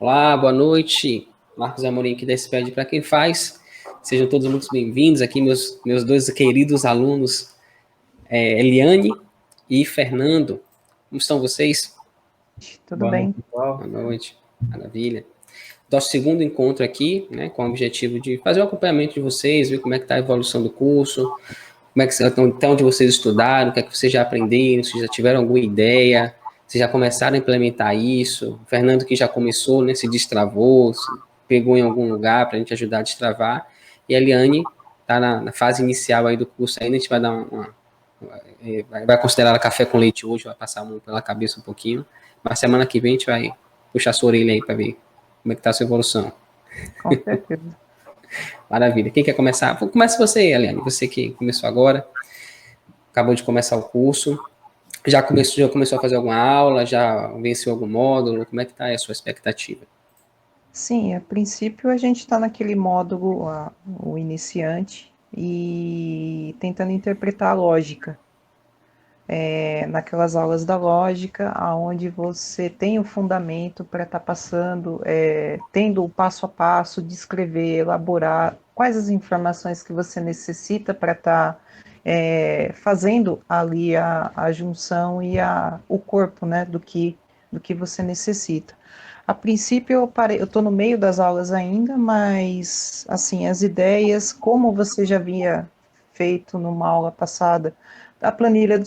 Olá, boa noite. Marcos Amorim aqui da SPED para quem faz. Sejam todos muito bem-vindos aqui, meus dois queridos alunos, Eliane e Fernando. Como estão vocês? Tudo Boa noite, bem. pessoal. Boa noite. Maravilha. Nosso segundo encontro aqui, né, com o objetivo de fazer o acompanhamento de vocês, ver como é que está a evolução do curso, como é que até onde vocês estudaram, o que é que vocês já aprenderam, se já tiveram alguma ideia, se já começaram a implementar isso. O Fernando que já começou, né, se destravou, se pegou em algum lugar para a gente ajudar a destravar. E a Eliane está na fase inicial aí do curso, ainda a gente vai dar vai considerar ela café com leite hoje, vai passar pela cabeça um pouquinho, mas semana que vem a gente vai puxar sua orelha aí para ver como é que está a sua evolução. Com certeza. Maravilha. Quem quer começar? Comece você, Eliane, você que começou agora, acabou de começar o curso. Já começou a fazer alguma aula? Já venceu algum módulo? Como é que está a sua expectativa? Sim, a princípio a gente está naquele módulo, o iniciante, e tentando interpretar a lógica. Naquelas aulas da lógica, onde você tem o fundamento para estar passando, tendo o passo a passo, descrever, elaborar quais as informações que você necessita para estar fazendo ali a junção e o corpo, né, do que você necessita. A princípio eu estou no meio das aulas ainda, mas assim, as ideias, como você já havia feito numa aula passada, a planilha do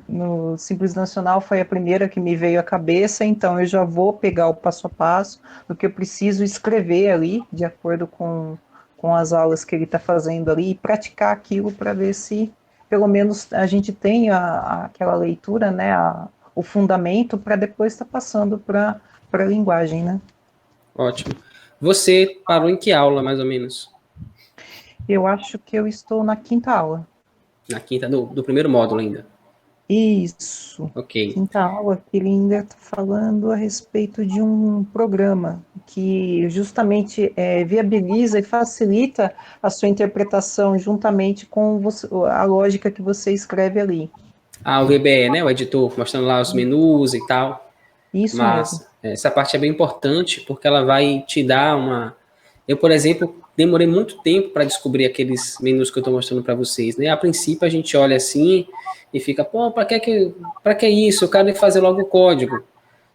no Simples Nacional foi a primeira que me veio à cabeça, então eu já vou pegar o passo a passo do que eu preciso escrever ali, de acordo com as aulas que ele está fazendo ali, e praticar aquilo para ver se pelo menos a gente tem aquela leitura, né, o fundamento, para depois estar passando para a linguagem, né? Ótimo. Você parou em que aula, mais ou menos? Eu acho que eu estou na quinta aula. Na quinta, do primeiro módulo ainda. Isso. Ok. Quinta aula, que ele ainda está falando a respeito de um programa que justamente viabiliza e facilita a sua interpretação juntamente com a lógica que você escreve ali. Ah, o VBE, né? O editor, mostrando lá os menus e tal. Isso mesmo. Mas essa parte é bem importante porque ela vai te dar uma. Eu, por exemplo, demorei muito tempo para descobrir aqueles menus que eu estou mostrando para vocês, né? A princípio a gente olha assim e fica, pô, para que isso? Eu quero fazer logo o código.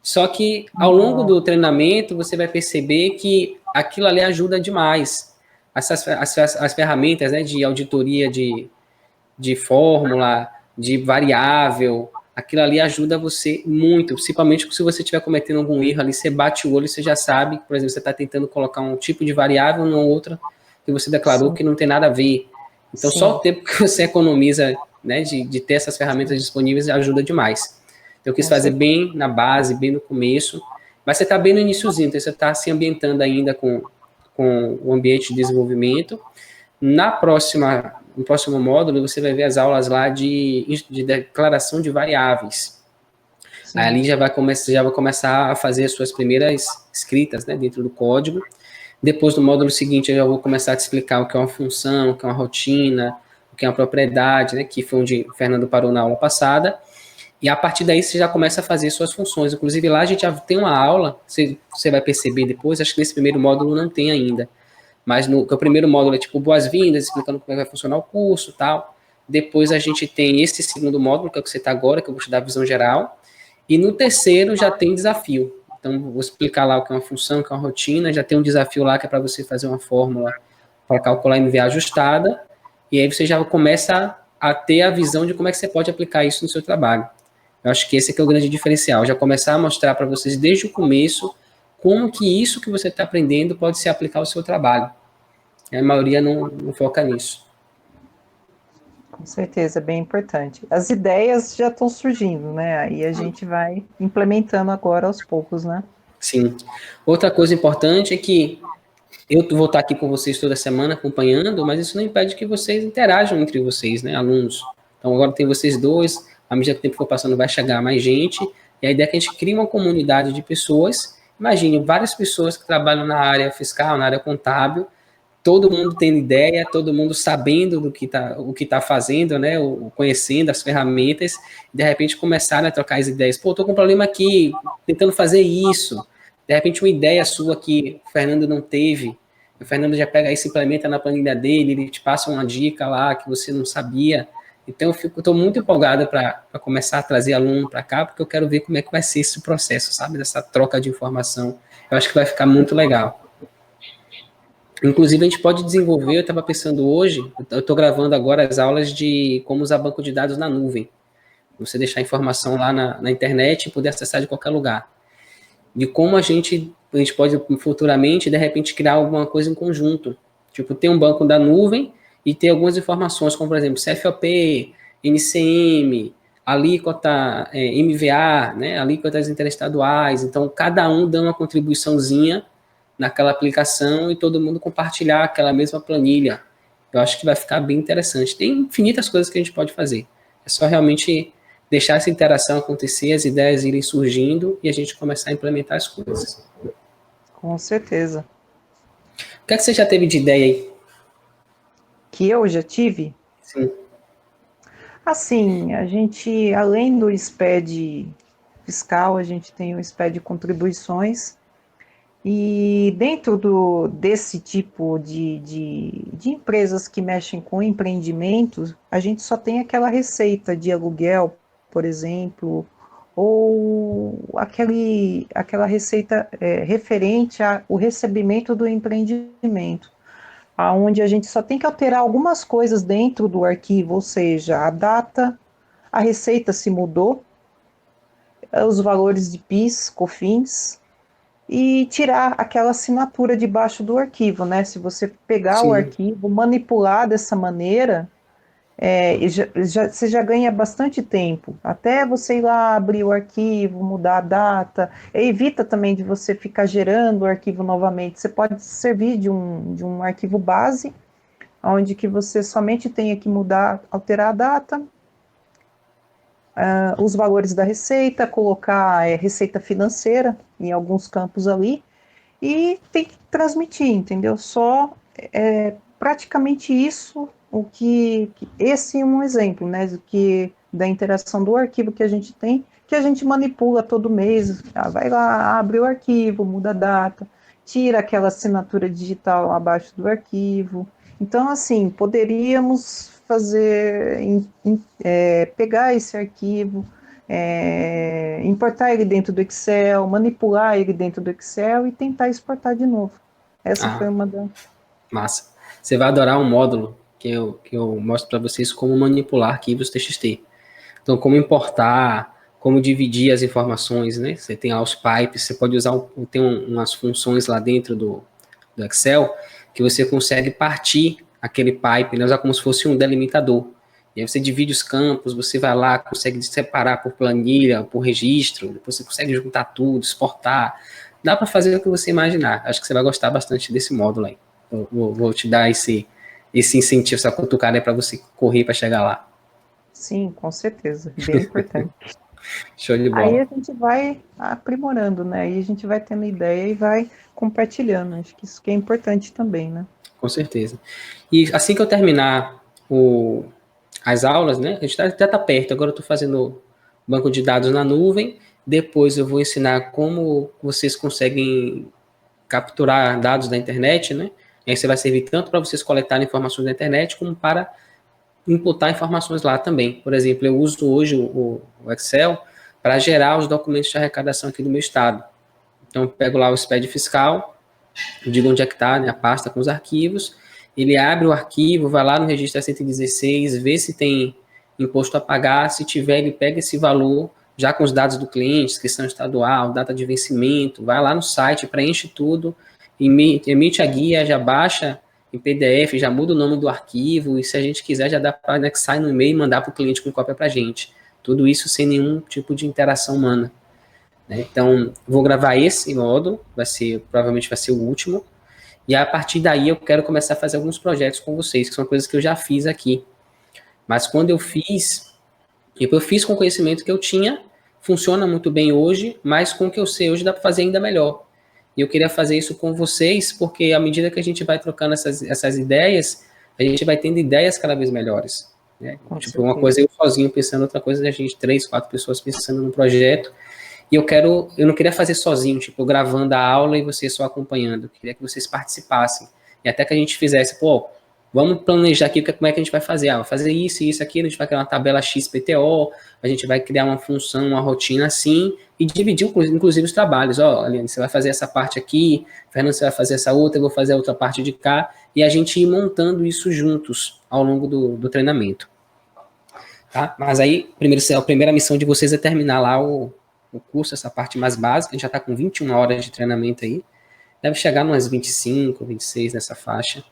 Só que ao longo do treinamento você vai perceber que aquilo ali ajuda demais. As ferramentas, né, de auditoria de fórmula, de variável, aquilo ali ajuda você muito, principalmente se você estiver cometendo algum erro ali, você bate o olho e você já sabe, por exemplo, você está tentando colocar um tipo de variável numa outra que você declarou Sim. que não tem nada a ver. Então, Sim. só o tempo que você economiza, né, de ter essas ferramentas disponíveis ajuda demais. Então, eu quis fazer bem na base, bem no começo, mas você está bem no iniciozinho, então você está se ambientando ainda com o ambiente de desenvolvimento. No próximo módulo, você vai ver as aulas lá de declaração de variáveis. Sim. Aí ali já vai começar a fazer as suas primeiras escritas, né, dentro do código. Depois, no módulo seguinte, eu já vou começar a te explicar o que é uma função, o que é uma rotina, o que é uma propriedade, né, que foi onde o Fernando parou na aula passada. E a partir daí você já começa a fazer suas funções. Inclusive lá a gente já tem uma aula, você vai perceber depois, acho que nesse primeiro módulo não tem ainda, mas o primeiro módulo é tipo boas-vindas, explicando como é que vai funcionar o curso e tal. Depois a gente tem esse segundo módulo, que é o que você está agora, que eu vou te dar a visão geral. E no terceiro já tem desafio. Então, vou explicar lá o que é uma função, o que é uma rotina. Já tem um desafio lá que é para você fazer uma fórmula para calcular MVA ajustada. E aí você já começa a ter a visão de como é que você pode aplicar isso no seu trabalho. Eu acho que esse é o grande diferencial. Já começar a mostrar para vocês desde o começo como que isso que você está aprendendo pode se aplicar ao seu trabalho. A maioria não foca nisso. Com certeza, é bem importante. As ideias já estão surgindo, né? Aí a gente vai implementando agora aos poucos, né? Sim. Outra coisa importante é que eu vou estar aqui com vocês toda semana acompanhando, mas isso não impede que vocês interajam entre vocês, né, alunos. Então agora tem vocês dois, à medida que o tempo for passando vai chegar mais gente, e a ideia é que a gente crie uma comunidade de pessoas. Imagine, várias pessoas que trabalham na área fiscal, na área contábil, todo mundo tendo ideia, todo mundo sabendo o que tá fazendo, né, conhecendo as ferramentas, e de repente começaram a trocar as ideias. Pô, tô com um problema aqui, tentando fazer isso. De repente, uma ideia sua que o Fernando não teve, o Fernando já pega isso e implementa na planilha dele, ele te passa uma dica lá que você não sabia. Então, eu estou muito empolgada para começar a trazer aluno para cá, porque eu quero ver como é que vai ser esse processo, sabe? Dessa troca de informação. Eu acho que vai ficar muito legal. Inclusive, a gente pode desenvolver, eu estava pensando hoje, eu estou gravando agora as aulas de como usar banco de dados na nuvem. Você deixar a informação lá na internet e poder acessar de qualquer lugar. De como a gente pode futuramente, de repente, criar alguma coisa em conjunto. Tipo, ter um banco da nuvem e ter algumas informações, como, por exemplo, CFOP, NCM, alíquota MVA, né, alíquotas interestaduais. Então, cada um dá uma contribuiçãozinha naquela aplicação e todo mundo compartilhar aquela mesma planilha. Eu acho que vai ficar bem interessante. Tem infinitas coisas que a gente pode fazer. É só realmente deixar essa interação acontecer, as ideias irem surgindo e a gente começar a implementar as coisas. Com certeza. O que é que você já teve de ideia aí? Que eu já tive? Sim. Assim, a gente, além do SPED fiscal, a gente tem o SPED de contribuições, e dentro desse tipo de empresas que mexem com empreendimentos, a gente só tem aquela receita de aluguel, por exemplo, ou aquela receita referente ao recebimento do empreendimento, onde a gente só tem que alterar algumas coisas dentro do arquivo, ou seja, a data, a receita se mudou, os valores de PIS, COFINS, e tirar aquela assinatura debaixo do arquivo, né? Se você pegar o Sim. arquivo, manipular dessa maneira, você já ganha bastante tempo. Até você ir lá abrir o arquivo, mudar a data, evita também de você ficar gerando o arquivo novamente. Você pode servir de um arquivo base, onde que você somente tenha que mudar, alterar a data, os valores da receita, colocar receita financeira em alguns campos ali, e tem que transmitir, entendeu? Só praticamente isso, esse é um exemplo, né, da interação do arquivo que a gente tem, que a gente manipula todo mês, vai lá, abre o arquivo, muda a data, tira aquela assinatura digital abaixo do arquivo. Então, assim, poderíamos pegar esse arquivo, importar ele dentro do Excel, manipular ele dentro do Excel e tentar exportar de novo. Essa foi uma das... Massa. Você vai adorar um módulo que eu mostro para vocês como manipular arquivos TXT. Então, como importar, como dividir as informações, né? Você tem lá os pipes, você pode usar, tem umas funções lá dentro do Excel que você consegue partir aquele pipe, né? Usar como se fosse um delimitador. E aí você divide os campos, você vai lá, consegue separar por planilha, por registro, depois você consegue juntar tudo, exportar. Dá para fazer o que você imaginar. Acho que você vai gostar bastante desse módulo aí. Eu vou te dar esse incentivo, essa cutucada para você correr para chegar lá. Sim, com certeza. Bem importante. Show de bola. Aí a gente vai aprimorando, né? Aí a gente vai tendo ideia e vai compartilhando. Acho que isso que é importante também, né? Com certeza. E assim que eu terminar as aulas, né? A gente até tá perto. Agora eu estou fazendo banco de dados na nuvem. Depois eu vou ensinar como vocês conseguem capturar dados da internet, né? E aí você vai servir tanto para vocês coletarem informações da internet, como para imputar informações lá também. Por exemplo, eu uso hoje o Excel para gerar os documentos de arrecadação aqui do meu estado. Então, eu pego lá o SPED fiscal, digo onde é que está, né, a pasta com os arquivos, ele abre o arquivo, vai lá no registro 116, vê se tem imposto a pagar, se tiver, ele pega esse valor, já com os dados do cliente, inscrição estadual, data de vencimento, vai lá no site, preenche tudo, emite a guia, já baixa em PDF, já muda o nome do arquivo, e se a gente quiser, já dá para anexar no e-mail e mandar para o cliente com cópia para a gente. Tudo isso sem nenhum tipo de interação humana. Né? Então, vou gravar esse módulo, provavelmente vai ser o último, e a partir daí eu quero começar a fazer alguns projetos com vocês, que são coisas que eu já fiz aqui. Mas quando eu fiz com o conhecimento que eu tinha, funciona muito bem hoje, mas com o que eu sei hoje dá para fazer ainda melhor. E eu queria fazer isso com vocês, porque à medida que a gente vai trocando essas ideias, a gente vai tendo ideias cada vez melhores. Né? Tipo, uma coisa eu sozinho pensando, outra coisa a gente, 3, 4 pessoas pensando no projeto, E eu não queria fazer sozinho, tipo, gravando a aula e vocês só acompanhando. Eu queria que vocês participassem. E até que a gente fizesse, pô, vamos planejar aqui como é que a gente vai fazer. Ah, vai fazer isso, isso, aquilo, a gente vai criar uma tabela XPTO, a gente vai criar uma função, uma rotina assim, e dividir, inclusive, os trabalhos. Ó, Aline, você vai fazer essa parte aqui, Fernando, você vai fazer essa outra, eu vou fazer a outra parte de cá, e a gente ir montando isso juntos ao longo do treinamento. Tá? Mas aí, a primeira missão de vocês é terminar lá o curso, essa parte mais básica. A gente já está com 21 horas de treinamento aí. Deve chegar umas 25, 26 nessa faixa.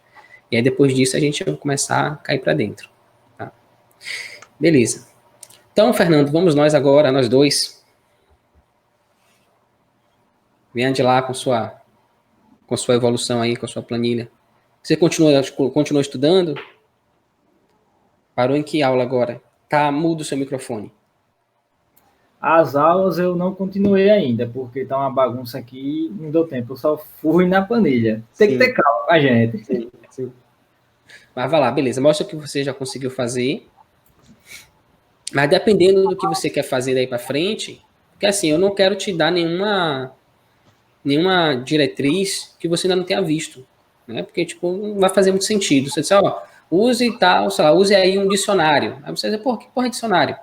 E aí, depois disso, a gente vai começar a cair para dentro. Tá? Beleza. Então, Fernando, vamos nós agora, nós dois. Venha de lá com sua evolução aí, com a sua planilha. Você continuou estudando? Parou em que aula agora? Tá mudo o seu microfone. As aulas eu não continuei ainda, porque tá uma bagunça aqui, não deu tempo. Eu só fui na planilha. Tem que ter calma com a gente. Sim, sim. Mas vai lá, beleza. Mostra o que você já conseguiu fazer. Mas dependendo do que você quer fazer daí para frente, porque assim, eu não quero te dar nenhuma diretriz que você ainda não tenha visto, né? Porque, tipo, não vai fazer muito sentido. Você diz, ó, use tal, sei lá, use aí um dicionário. Aí você diz, pô, que porra é dicionário?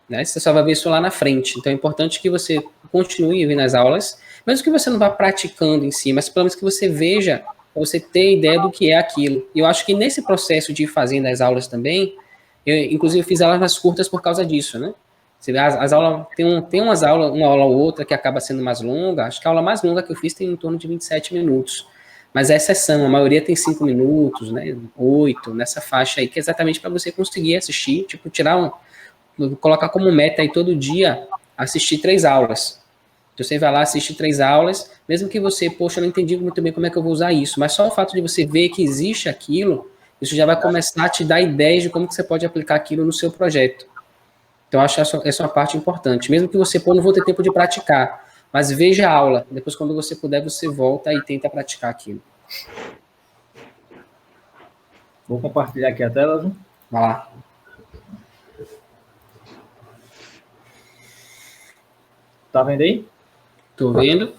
Né? Você só vai ver isso lá na frente. Então é importante que você continue vendo as aulas, mesmo que você não vá praticando em si, mas pelo menos que você veja, para você ter ideia do que é aquilo. E eu acho que nesse processo de ir fazendo as aulas também, eu inclusive fiz elas mais curtas por causa disso, né? Você vê, as aulas, tem umas aulas, uma aula ou outra que acaba sendo mais longa, acho que a aula mais longa que eu fiz tem em torno de 27 minutos. Mas é exceção, a maioria tem 5 minutos, né? 8, nessa faixa aí, que é exatamente para você conseguir assistir, tipo, colocar como meta aí todo dia assistir 3 aulas. Então, você vai lá, assiste 3 aulas, mesmo que você, poxa, eu não entendi muito bem como é que eu vou usar isso, mas só o fato de você ver que existe aquilo, isso já vai começar a te dar ideias de como que você pode aplicar aquilo no seu projeto. Então, eu acho essa é uma parte importante. Mesmo que você, pô, não vou ter tempo de praticar, mas veja a aula. Depois, quando você puder, você volta e tenta praticar aquilo. Vou compartilhar aqui a tela, viu? Vai lá. Tá vendo aí? Tô vendo.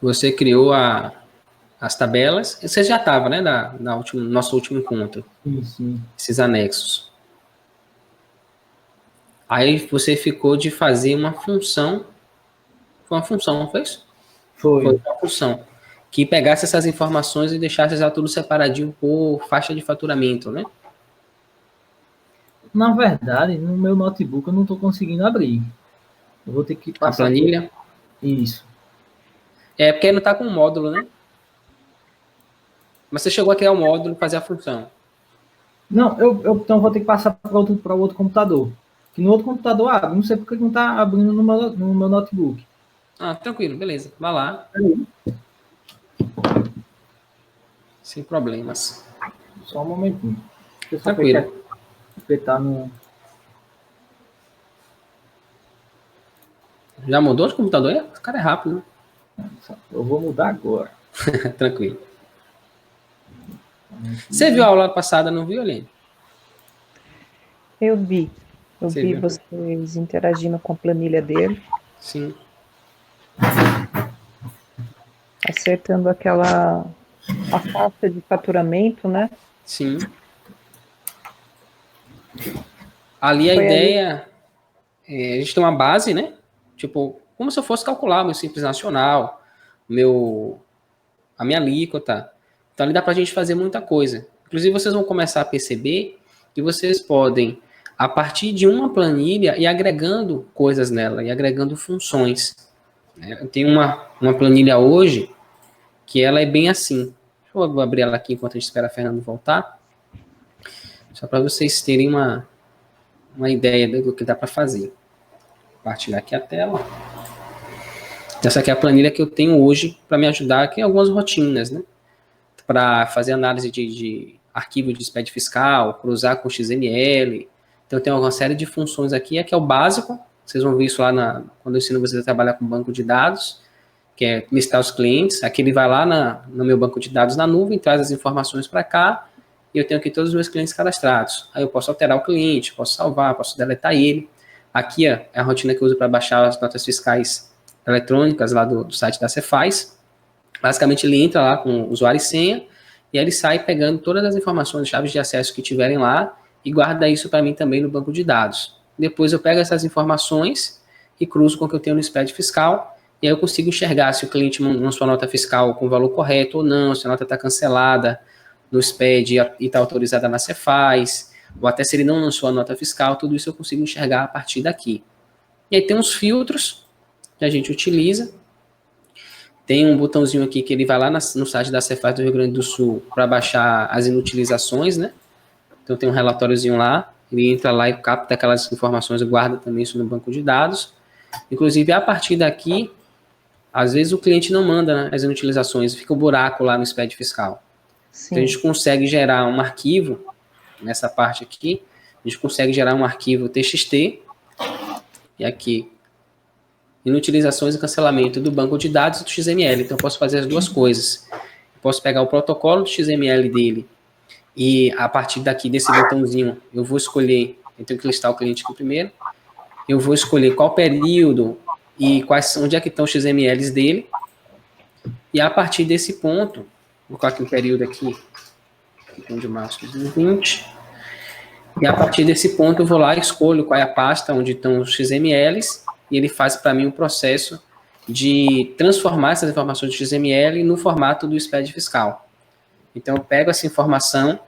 Você criou as tabelas. Você já estava, né? Nosso último encontro. Sim. Esses anexos. Aí você ficou de fazer uma função. Foi uma função, não foi isso? Foi uma função. Que pegasse essas informações e deixasse já tudo separadinho por faixa de faturamento, né? Na verdade, no meu notebook eu não estou conseguindo abrir. Eu vou ter que passar. A planilha? Isso. É, porque não está com o módulo, né? Mas você chegou a criar o módulo e fazer a função. Não, eu então vou ter que passar para o outro computador. Que no outro computador abre. Não sei porque não está abrindo no meu notebook. Ah, tranquilo, beleza. Vai lá. Sem problemas. Só um momentinho. Deixa eu só Tranquilo. apertar no... Já mudou de computador? O cara é rápido, né? Eu vou mudar agora. Tranquilo. Você viu a aula passada, não viu, Aline? Eu vi. Eu vi vocês interagindo com a planilha dele. Sim. Acertando a faixa de faturamento, né? Sim. Ali a ideia é a gente tem uma base, né? Tipo, como se eu fosse calcular meu Simples Nacional, a minha alíquota. Então ali dá pra gente fazer muita coisa. Inclusive vocês vão começar a perceber que vocês podem, a partir de uma planilha, ir agregando coisas nela, e agregando funções. Eu tenho uma planilha hoje que ela é bem assim. Deixa eu abrir ela aqui enquanto a gente espera a Fernando voltar. Só para vocês terem uma ideia do que dá para fazer. Compartilhar aqui a tela. Essa aqui é a planilha que eu tenho hoje para me ajudar aqui em algumas rotinas, né? Para fazer análise de arquivo de SPED fiscal, cruzar com XML. Então, tem uma série de funções aqui. Aqui é o básico. Vocês vão ver isso lá quando eu ensino vocês a trabalhar com banco de dados, que é listar os clientes. Aqui ele vai lá no meu banco de dados na nuvem, traz as informações para cá, e eu tenho aqui todos os meus clientes cadastrados. Aí eu posso alterar o cliente, posso salvar, posso deletar ele. Aqui é a rotina que eu uso para baixar as notas fiscais eletrônicas lá do site da Cefaz. Basicamente, ele entra lá com usuário e senha, e aí ele sai pegando todas as informações, chaves de acesso que tiverem lá, e guarda isso para mim também no banco de dados. Depois eu pego essas informações e cruzo com o que eu tenho no SPED fiscal, e aí eu consigo enxergar se o cliente lançou a nota fiscal com o valor correto ou não, se a nota está cancelada no SPED e está autorizada na Cefaz, ou até se ele não lançou a nota fiscal, tudo isso eu consigo enxergar a partir daqui. E aí tem uns filtros que a gente utiliza. Tem um botãozinho aqui que ele vai lá no site da Cefaz do Rio Grande do Sul para baixar as inutilizações, né? Então tem um relatóriozinho lá, ele entra lá e capta aquelas informações e guarda também isso no banco de dados. Inclusive, a partir daqui, às vezes o cliente não manda, né, as inutilizações, fica um buraco lá no SPED fiscal. Sim. Então a gente consegue gerar um arquivo, nessa parte aqui, a gente consegue gerar um arquivo TXT, e aqui, inutilizações e cancelamento do banco de dados e do XML. Então, eu posso fazer as duas coisas. Eu posso pegar o protocolo do XML dele e, a partir daqui, desse botãozinho, eu vou escolher, eu tenho que listar o cliente aqui primeiro, eu vou escolher qual período e onde é que estão os XMLs dele, e a partir desse ponto, vou colocar aqui um período aqui, 1 de março de 2020, e a partir desse ponto eu vou lá e escolho qual é a pasta onde estão os XMLs, e ele faz para mim um processo de transformar essas informações do XML no formato do SPED fiscal. Então, eu pego essa informação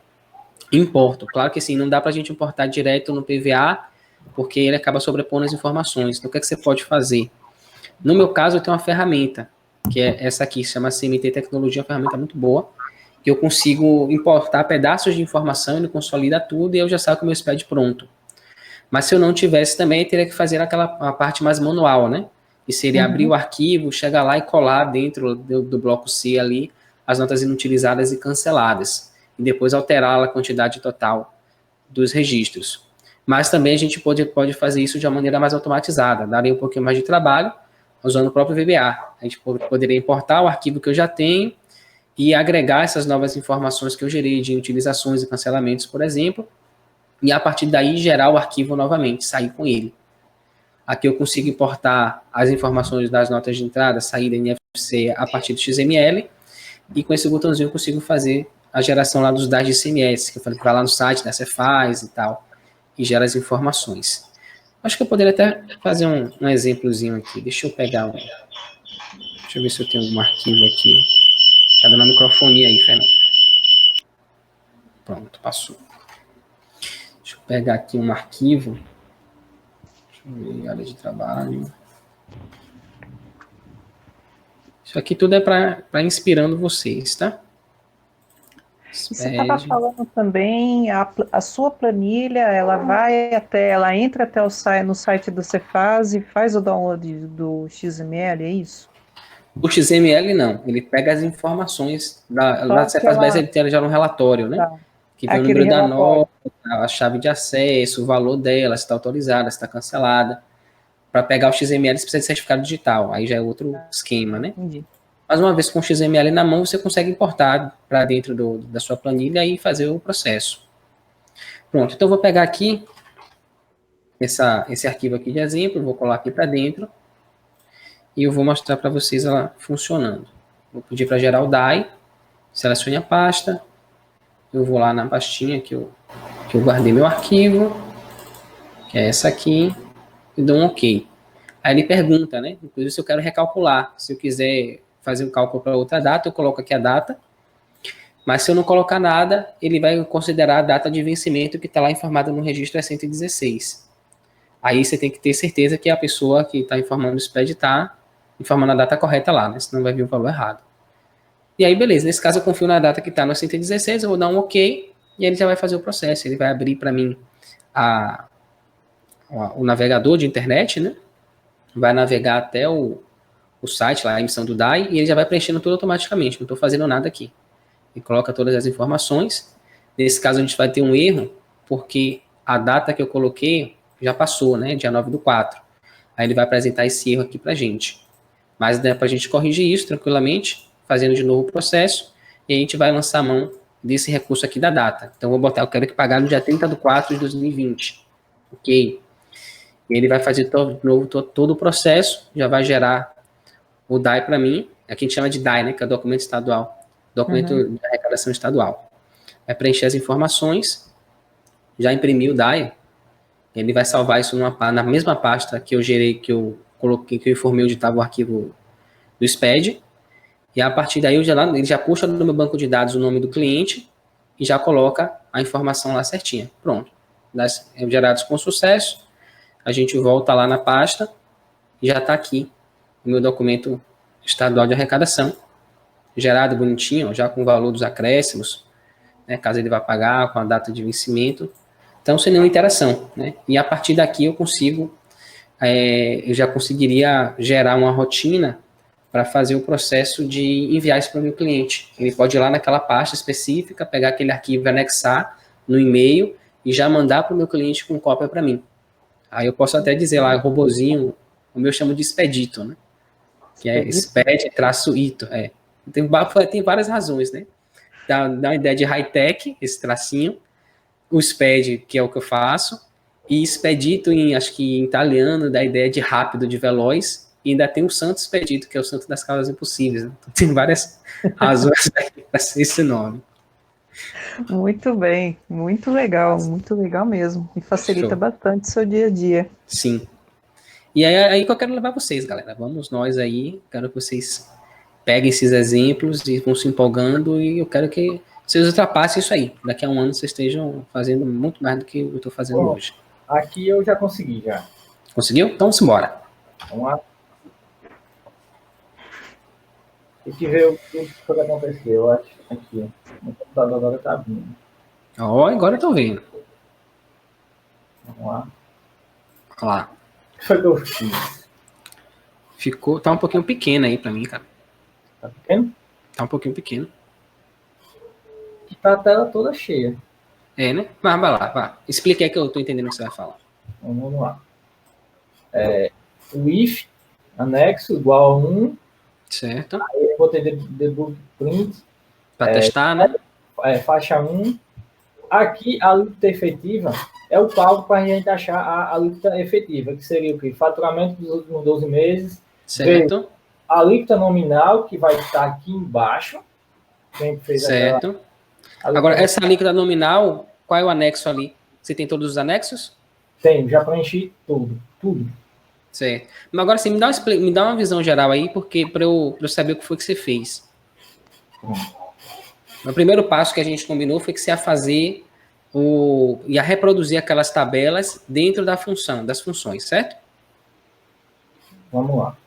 e importo. Claro que assim, não dá para a gente importar direto no PVA, porque ele acaba sobrepondo as informações. Então, o que é que você pode fazer? No meu caso, eu tenho uma ferramenta, que é essa aqui, se chama CMT Tecnologia, uma ferramenta muito boa, que eu consigo importar pedaços de informação, ele consolida tudo e eu já saio com o meu SPED pronto. Mas se eu não tivesse também, eu teria que fazer a parte mais manual, né? E seria abrir o arquivo, chegar lá e colar dentro do bloco C ali as notas inutilizadas e canceladas. E depois alterar a quantidade total dos registros. Mas também a gente pode fazer isso de uma maneira mais automatizada. Daria um pouquinho mais de trabalho usando o próprio VBA. A gente poderia importar o arquivo que eu já tenho e agregar essas novas informações que eu gerei de utilizações e cancelamentos, por exemplo, e a partir daí gerar o arquivo novamente, sair com ele. Aqui eu consigo importar as informações das notas de entrada, saída, NFC a partir do XML, e com esse botãozinho eu consigo fazer a geração lá dos dados de CMS, que eu falei que vai lá no site da Cefaz e tal, e gera as informações. Acho que eu poderia até fazer um exemplozinho aqui. Deixa eu pegar deixa eu ver se eu tenho algum arquivo aqui. Tá dando a microfonia aí, Fernando. Pronto, passou. Deixa eu pegar aqui um arquivo. Deixa eu ver, área de trabalho. Isso aqui tudo é para inspirando vocês, tá? Você estava falando também, a sua planilha, ela entra até no site do Cefaz e faz o download do XML, é isso? O XML não, ele pega as informações da Cefaz BS, ele tem já um relatório, né? Tá. Que tem o número da nota, a chave de acesso, o valor dela, se está autorizada, se está cancelada. Para pegar o XML, você precisa de certificado digital, aí já é outro esquema, né? Entendi. Mas uma vez com o XML na mão, você consegue importar para dentro da sua planilha e fazer o processo. Pronto, então eu vou pegar aqui esse arquivo aqui de exemplo, vou colar aqui para dentro e eu vou mostrar para vocês ela funcionando. Vou pedir para gerar o DAI, selecione a pasta, eu vou lá na pastinha que eu guardei meu arquivo, que é essa aqui, e dou um OK. Aí ele pergunta, né? Inclusive se eu quero recalcular, se eu quiser fazer um cálculo para outra data, eu coloco aqui a data, mas se eu não colocar nada, ele vai considerar a data de vencimento que está lá informada no registro é 116. Aí você tem que ter certeza que a pessoa que está informando o SPED está informando a data correta lá, né? Senão vai vir o valor errado. E aí, beleza, nesse caso eu confio na data que está no 116, eu vou dar um OK, e ele já vai fazer o processo, ele vai abrir para mim o navegador de internet, né? Vai navegar até o o site, lá, a emissão do DAI, e ele já vai preenchendo tudo automaticamente, não estou fazendo nada aqui. Ele coloca todas as informações. Nesse caso, a gente vai ter um erro, porque a data que eu coloquei já passou, né? Dia 9/4. Aí ele vai apresentar esse erro aqui para a gente. Mas dá para a gente corrigir isso tranquilamente, fazendo de novo o processo, e a gente vai lançar a mão desse recurso aqui da data. Então, eu vou botar, eu quero que pagar no dia 30/4/2020. Ok. E ele vai fazer todo o processo, já vai gerar o DAI para mim, aqui a gente chama de DAI, né, que é o documento estadual, documento de arrecadação estadual. Vai preencher as informações, já imprimiu o DAI, ele vai salvar isso na mesma pasta que eu gerei, que eu coloquei, que eu informei onde estava o arquivo do SPED, e a partir daí ele já puxa no meu banco de dados o nome do cliente e já coloca a informação lá certinha. Pronto. Gerados com sucesso, a gente volta lá na pasta e já está aqui o meu documento estadual de arrecadação, gerado bonitinho, já com o valor dos acréscimos, né, caso ele vá pagar, com a data de vencimento. Então, sem nenhuma interação, né? E a partir daqui eu já conseguiria gerar uma rotina para fazer o processo de enviar isso para o meu cliente. Ele pode ir lá naquela pasta específica, pegar aquele arquivo e anexar no e-mail e já mandar para o meu cliente com cópia para mim. Aí eu posso até dizer lá, robozinho, o meu chamo de expedito, né? Que é exped-ito. Tem várias razões, né? Dá uma ideia de high-tech, esse tracinho, o SPED, que é o que eu faço, e expedito, acho que em italiano, dá a ideia de rápido, de veloz, e ainda tem o santo expedito, que é o santo das causas impossíveis. Né? Então, tem várias razões para ser esse nome. Muito bem, muito legal mesmo. E facilita bastante o seu dia a dia. Sim. E aí que eu quero levar vocês, galera. Vamos nós aí, quero que vocês peguem esses exemplos e vão se empolgando, e eu quero que vocês ultrapassem isso aí. Daqui a um ano vocês estejam fazendo muito mais do que eu estou fazendo hoje. Aqui eu já consegui, já. Conseguiu? Então vamos embora. Vamos lá. Tem que ver o que foi acontecer, eu acho. Aqui, o computador agora está vindo. Agora eu tô vendo. Vamos lá. Olha lá. O que foi que eu fiz? Tá um pouquinho pequeno aí pra mim, cara. Tá pequeno? Tá um pouquinho pequeno. Tá a tela toda cheia. É, né? Mas vai lá, vai. Explica aí que eu tô entendendo o que você vai falar. Então, vamos lá. O if, anexo, igual a 1. Certo. Aí eu botei debug print. Para testar, né? Faixa 1. Aqui, a alíquota efetiva é o cálculo para a gente achar a alíquota efetiva, que seria o quê? Faturamento dos últimos 12 meses. Certo. A alíquota nominal, que vai estar aqui embaixo. Quem fez certo. Agora, essa alíquota nominal, qual é o anexo ali? Você tem todos os anexos? Tenho, já preenchi tudo. Certo. Mas agora, assim, me dá uma visão geral aí, porque para eu saber o que foi que você fez. O primeiro passo que a gente combinou foi que você ia fazer ia reproduzir aquelas tabelas dentro das funções, certo? Vamos lá.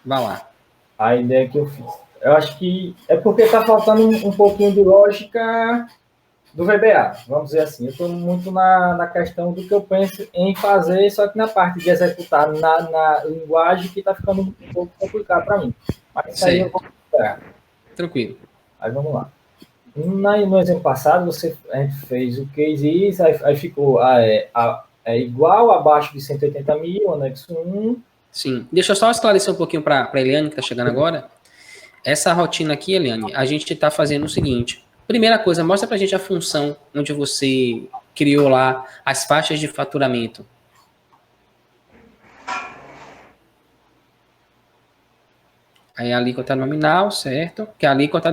Vai lá. A ideia que eu fiz. Eu acho que é porque está faltando um pouquinho de lógica do VBA, vamos dizer assim. Eu estou muito na questão do que eu penso em fazer, só que na parte de executar na linguagem que está ficando um pouco complicado para mim. Mas isso aí eu vou esperar. Tranquilo. Aí vamos lá. No exemplo passado, a gente fez o case is, aí ficou igual, abaixo de 180 mil, anexo 1. Sim. Deixa eu só esclarecer um pouquinho para a Eliane, que está chegando agora. Essa rotina aqui, Eliane, a gente está fazendo o seguinte. Primeira coisa, mostra para a gente a função onde você criou lá as faixas de faturamento. Aí a alíquota nominal, certo? Que é a alíquota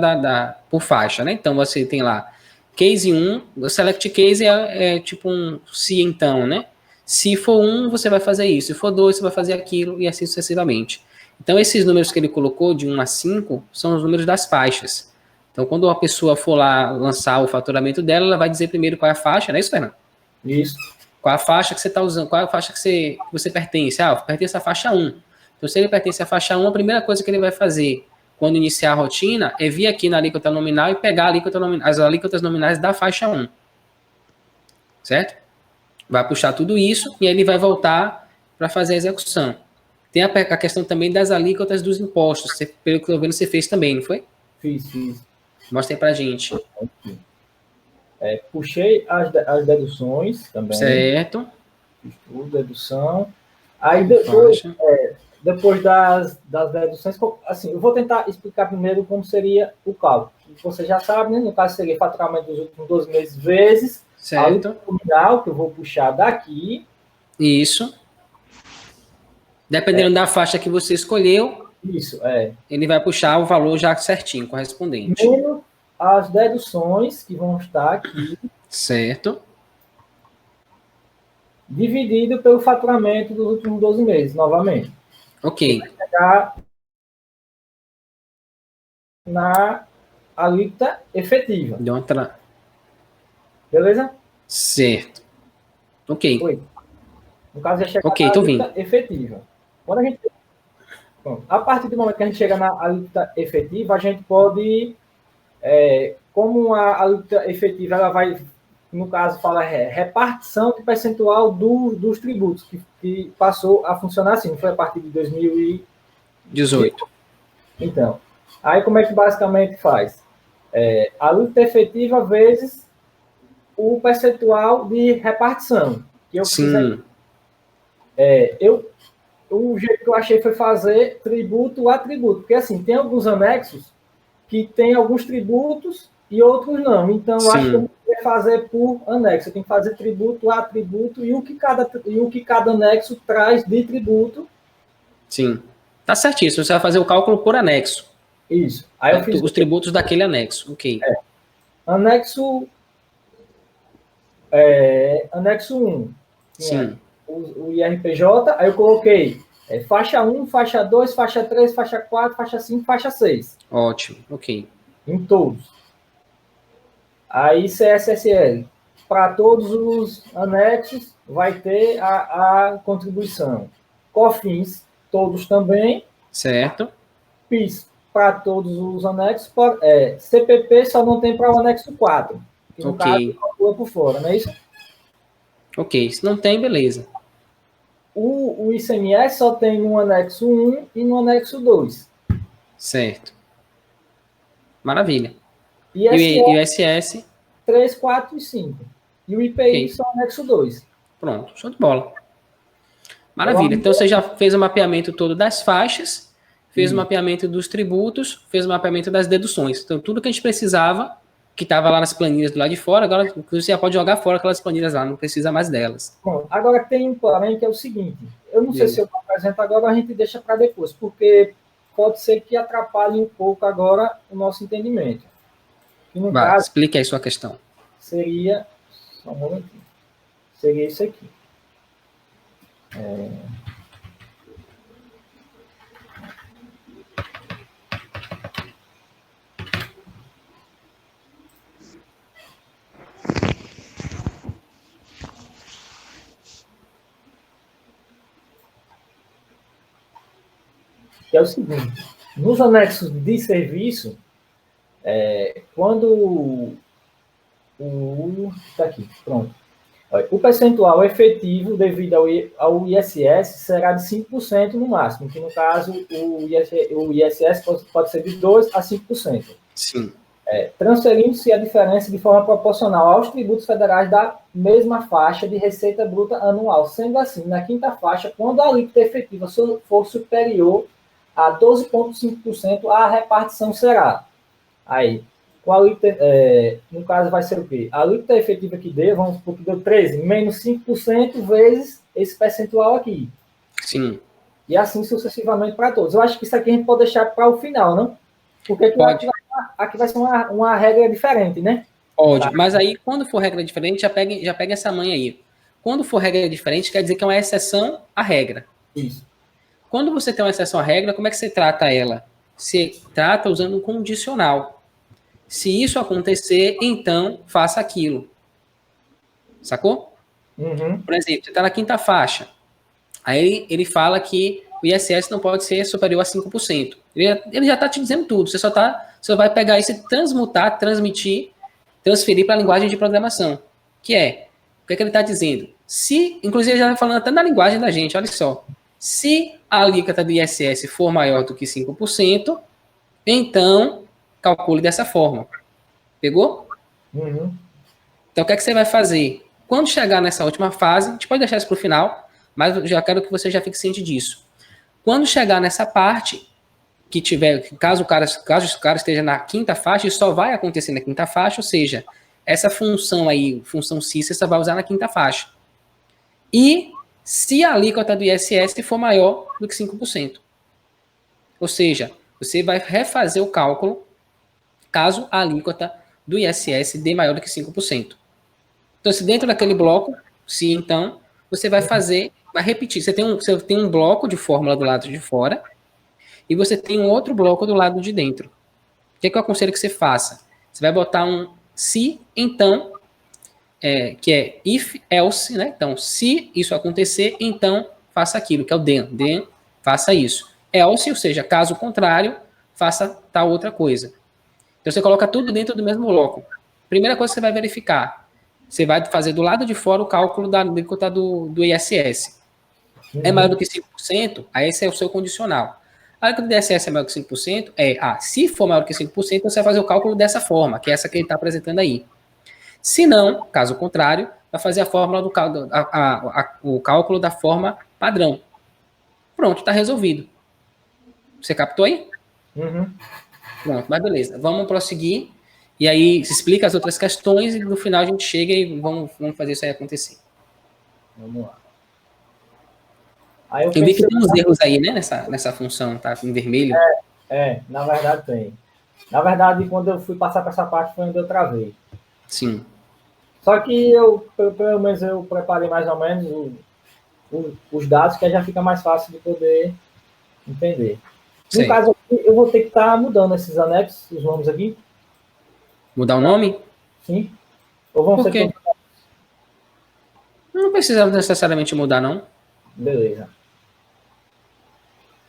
por faixa, né? Então, você tem lá case 1, o select case é tipo um se então, né? Se for 1, você vai fazer isso. Se for 2, você vai fazer aquilo e assim sucessivamente. Então, esses números que ele colocou, de 1 a 5, são os números das faixas. Então, quando uma pessoa for lá lançar o faturamento dela, ela vai dizer primeiro qual é a faixa, não é isso, Fernando? Isso. Qual a faixa que você está usando, qual é a faixa que você pertence? Pertence à faixa 1. Então, se ele pertence à faixa 1, a primeira coisa que ele vai fazer quando iniciar a rotina é vir aqui na alíquota nominal e pegar as alíquotas nominais da faixa 1. Certo? Vai puxar tudo isso e aí ele vai voltar para fazer a execução. Tem a questão também das alíquotas dos impostos. Você, pelo que eu tô vendo, você fez também, não foi? Fiz. Mostra aí pra gente. Aqui. Puxei as deduções também. Certo. Fiz tudo, dedução. Aí depois, Faixa. depois das deduções, assim, eu vou tentar explicar primeiro como seria o cálculo. Você já sabe, né? No caso, seria faturamento dos últimos 12 meses vezes a alíquota nominal, que eu vou puxar daqui. Isso. Dependendo da faixa que você escolheu, Isso, ele vai puxar o valor já certinho, correspondente. menos as deduções que vão estar aqui, Certo. dividido pelo faturamento dos últimos 12 meses, novamente. Ok. Chegar na alíquota efetiva. Deu outra. Beleza? Certo. Ok. Oi. No caso, já chegar Ok, na tô alíquota vindo. efetiva. Quando a gente... Bom, a partir do momento que a gente chega na alíquota efetiva, a gente pode... como a alíquota efetiva, ela vai, no caso, fala repartição de percentual dos tributos, que passou a funcionar assim, não foi a partir de 18. Então, aí como é que basicamente faz? A alíquota efetiva vezes o percentual de repartição. Que eu fiz aí. O jeito que eu achei foi fazer tributo a tributo, porque assim, tem alguns anexos que tem alguns tributos e outros não. Então, eu acho que eu não vou fazer por anexo. Eu tenho que fazer tributo a tributo e o que cada anexo traz de tributo. Sim. Tá certíssimo. Você vai fazer o cálculo por anexo. Isso. Aí eu fiz os tributos daquele anexo. Ok. Anexo 1. Sim. O IRPJ, aí eu coloquei faixa 1, faixa 2, faixa 3, faixa 4, faixa 5, faixa 6. Ótimo. Ok. Em todos. Aí CSSL. Para todos os anexos, vai ter a contribuição. COFINS, todos também. Certo. PIS, para todos os anexos. CPP só não tem para o anexo 4. Que no caso, calcula por fora, não é isso? Ok. Se não tem, beleza. O ICMS só tem no anexo 1 e no anexo 2. Certo. Maravilha. E o ISS? 3, 4 e 5. E o IPI só anexo 2. Pronto. Show de bola. Maravilha. Então, você já fez o mapeamento todo das faixas, fez o mapeamento dos tributos, fez o mapeamento das deduções. Então, tudo que a gente precisava, que estava lá nas planilhas do lado de fora, agora você já pode jogar fora aquelas planilhas lá, não precisa mais delas. Bom, agora tem um porém que é o seguinte, eu não sei se eu apresento agora, a gente deixa para depois, porque pode ser que atrapalhe um pouco agora o nosso entendimento. E no caso, explique aí sua questão. Seria, só um momentinho, seria isso aqui. Que é o seguinte, nos anexos de serviço, quando está aqui, pronto. O percentual efetivo devido ao ISS será de 5% no máximo, que no caso o ISS pode ser de 2% a 5%. Sim. Transferindo-se a diferença de forma proporcional aos tributos federais da mesma faixa de receita bruta anual. Sendo assim, na quinta faixa, quando a alíquota efetiva for superior a 12,5%, a repartição será. Aí, no caso vai ser o quê? A alíquota efetiva que deu, vamos supor que deu 13, menos 5% vezes esse percentual aqui. Sim. E assim sucessivamente para todos. Eu acho que isso aqui a gente pode deixar para o final, não? Porque aqui vai ser uma regra diferente, né? Pode, mas aí quando for regra diferente, já pega essa manha aí. Quando for regra diferente, quer dizer que é uma exceção à regra. Isso. Quando você tem uma exceção à regra, como é que você trata ela? Você trata usando um condicional. Se isso acontecer, então faça aquilo. Sacou? Uhum. Por exemplo, você está na quinta faixa. Aí ele fala que o ISS não pode ser superior a 5%. Ele já está te dizendo tudo. Você só vai pegar isso e transmutar, transferir para a linguagem de programação. Que é, o que ele está dizendo? Inclusive, ele já está falando até na linguagem da gente, olha só. Se a alíquota do ISS for maior do que 5%, então calcule dessa forma. Pegou? Uhum. Então, o que é que você vai fazer? Quando chegar nessa última fase, a gente pode deixar isso para o final, mas eu já quero que você já fique ciente disso. Quando chegar nessa parte, que tiver, caso o cara esteja na quinta faixa, isso só vai acontecer na quinta faixa, ou seja, essa função aí, função CIS, você vai usar na quinta faixa. E se a alíquota do ISS for maior do que 5%. Ou seja, você vai refazer o cálculo caso a alíquota do ISS dê maior do que 5%. Então, se dentro daquele bloco, se então, você vai fazer, vai repetir. Você tem um bloco de fórmula do lado de fora e você tem um outro bloco do lado de dentro. O que é que eu aconselho que você faça? Você vai botar um se, então, que é if, else, né? Então, se isso acontecer, então faça aquilo, que é o then. Then, faça isso. Else, ou seja, caso contrário, faça tal outra coisa. Então, você coloca tudo dentro do mesmo bloco. Primeira coisa que você vai verificar, você vai fazer do lado de fora o cálculo da alíquota do ISS. É maior do que 5%, aí esse é o seu condicional. A alíquota do ISS é maior que 5%, se for maior que 5%, você vai fazer o cálculo dessa forma, que é essa que ele está apresentando aí. Se não, caso contrário, vai fazer a fórmula o cálculo da forma padrão. Pronto, está resolvido. Você captou aí? Uhum. Pronto, mas beleza. Vamos prosseguir. E aí, se explica as outras questões e no final a gente chega e vamos fazer isso aí acontecer. Vamos lá. Aí eu vi que tem uns erros aí, né, nessa função, tá em vermelho. Na verdade tem. Na verdade, quando eu fui passar para essa parte foi onde eu travei. Sim. Só que pelo menos eu preparei mais ou menos os dados, que aí já fica mais fácil de poder entender. No Sim. caso aqui, eu vou ter que estar mudando esses anexos, os nomes aqui. Mudar o nome? Sim. Ou vão Por quê? ser... Não precisa necessariamente mudar, não. Beleza.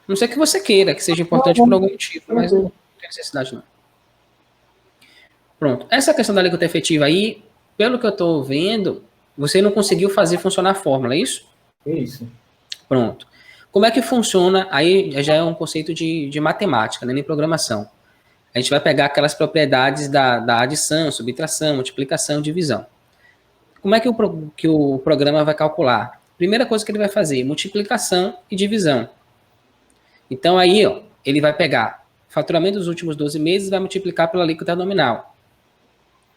Não sei que você queira, que seja importante por algum motivo, mas não tem necessidade, não. Pronto. Essa questão da alíquota efetiva aí, pelo que eu estou vendo, você não conseguiu fazer funcionar a fórmula, é isso? Isso. Pronto. Como é que funciona? Aí já é um conceito de matemática, né, nem programação. A gente vai pegar aquelas propriedades da adição, subtração, multiplicação, divisão. Como é que o programa vai calcular? Primeira coisa que ele vai fazer, multiplicação e divisão. Então aí, ó, ele vai pegar o faturamento dos últimos 12 meses e vai multiplicar pela alíquota nominal.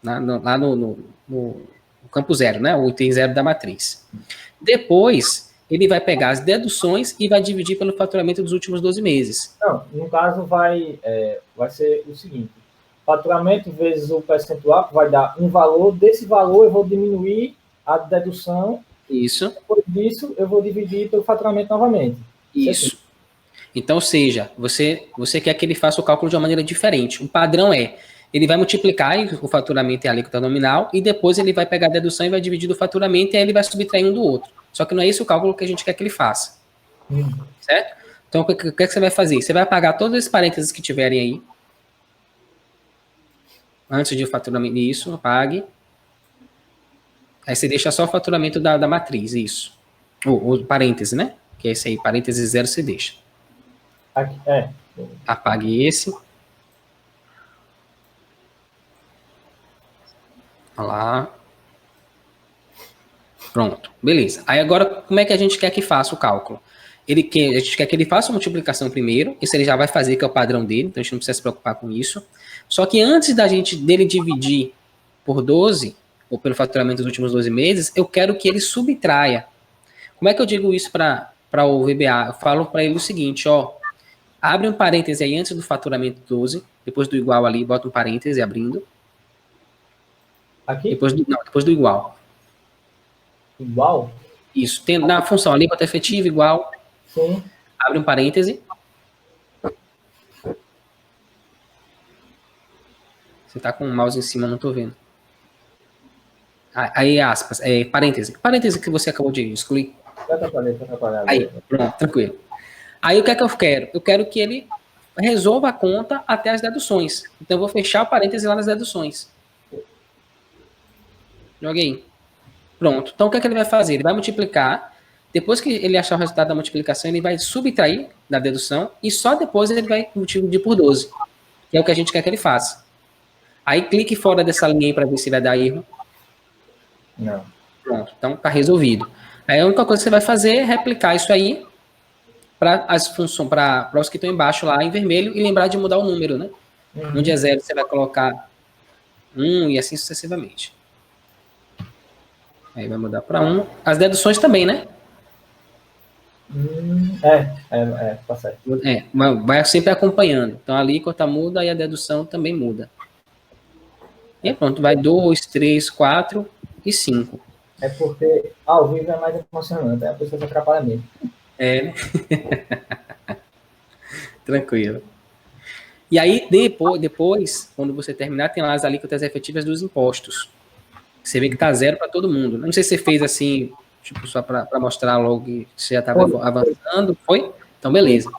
Lá no campo zero, né? O item zero da matriz. Depois, ele vai pegar as deduções e vai dividir pelo faturamento dos últimos 12 meses. Não, no caso vai ser o seguinte: faturamento vezes o percentual, que vai dar um valor, desse valor eu vou diminuir a dedução. Isso. Depois disso, eu vou dividir pelo faturamento novamente. Isso. Então, ou seja, você quer que ele faça o cálculo de uma maneira diferente. O padrão ele vai multiplicar o faturamento e a alíquota nominal e depois ele vai pegar a dedução e vai dividir do faturamento e aí ele vai subtrair um do outro. Só que não é esse o cálculo que a gente quer que ele faça. Certo? Então, o que é que você vai fazer? Você vai apagar todos esses parênteses que tiverem aí. Antes de faturamento, isso, apague. Aí você deixa só o faturamento da matriz, isso. O parêntese, né? Que é esse aí, parêntese zero você deixa. Aqui, Apague esse. Olha lá. Pronto, beleza. Aí agora, como é que a gente quer que faça o cálculo? A gente quer que ele faça a multiplicação primeiro, isso ele já vai fazer, que é o padrão dele, então a gente não precisa se preocupar com isso. Só que antes dele dividir por 12, ou pelo faturamento dos últimos 12 meses, eu quero que ele subtraia. Como é que eu digo isso para o VBA? Eu falo para ele o seguinte, ó, abre um parêntese aí antes do faturamento 12, depois do igual ali, bota um parêntese abrindo. Aqui? Depois do igual. Igual? Isso, tem na função alíquota efetiva igual. Sim. Abre um parêntese. Você tá com o mouse em cima, não tô vendo. Aí, aspas, parêntese. Parêntese que você acabou de excluir. Já atrapalhado. Aí, pronto, tranquilo. Aí, o que é que eu quero? Eu quero que ele resolva a conta até as deduções. Então, eu vou fechar o parêntese lá nas deduções. Joguei. Pronto. Então, o que é que ele vai fazer? Ele vai multiplicar Depois que ele achar o resultado da multiplicação, ele vai subtrair da dedução e só depois ele vai dividir por 12, que é o que a gente quer que ele faça. Aí clique fora dessa linha aí para ver se vai dar erro. Não. Pronto, então está resolvido. Aí a única coisa que você vai fazer é replicar isso aí para as funções, para os que estão embaixo lá em vermelho e lembrar de mudar o número, né? Onde é 0, você vai colocar 1 e assim sucessivamente. Aí vai mudar para 1. As deduções também, né? Tá certo. Vai sempre acompanhando. Então a alíquota muda e a dedução também muda. E pronto, vai 2, 3, 4 e 5. É porque ao vivo é mais emocionante, a pessoa se atrapalha mesmo. Né? Tranquilo. E aí, depois, quando você terminar, tem lá as alíquotas efetivas dos impostos. Você vê que tá 0 para todo mundo. Não sei se você fez assim, tipo, só para mostrar logo que você já estava avançando. Foi? Então, beleza.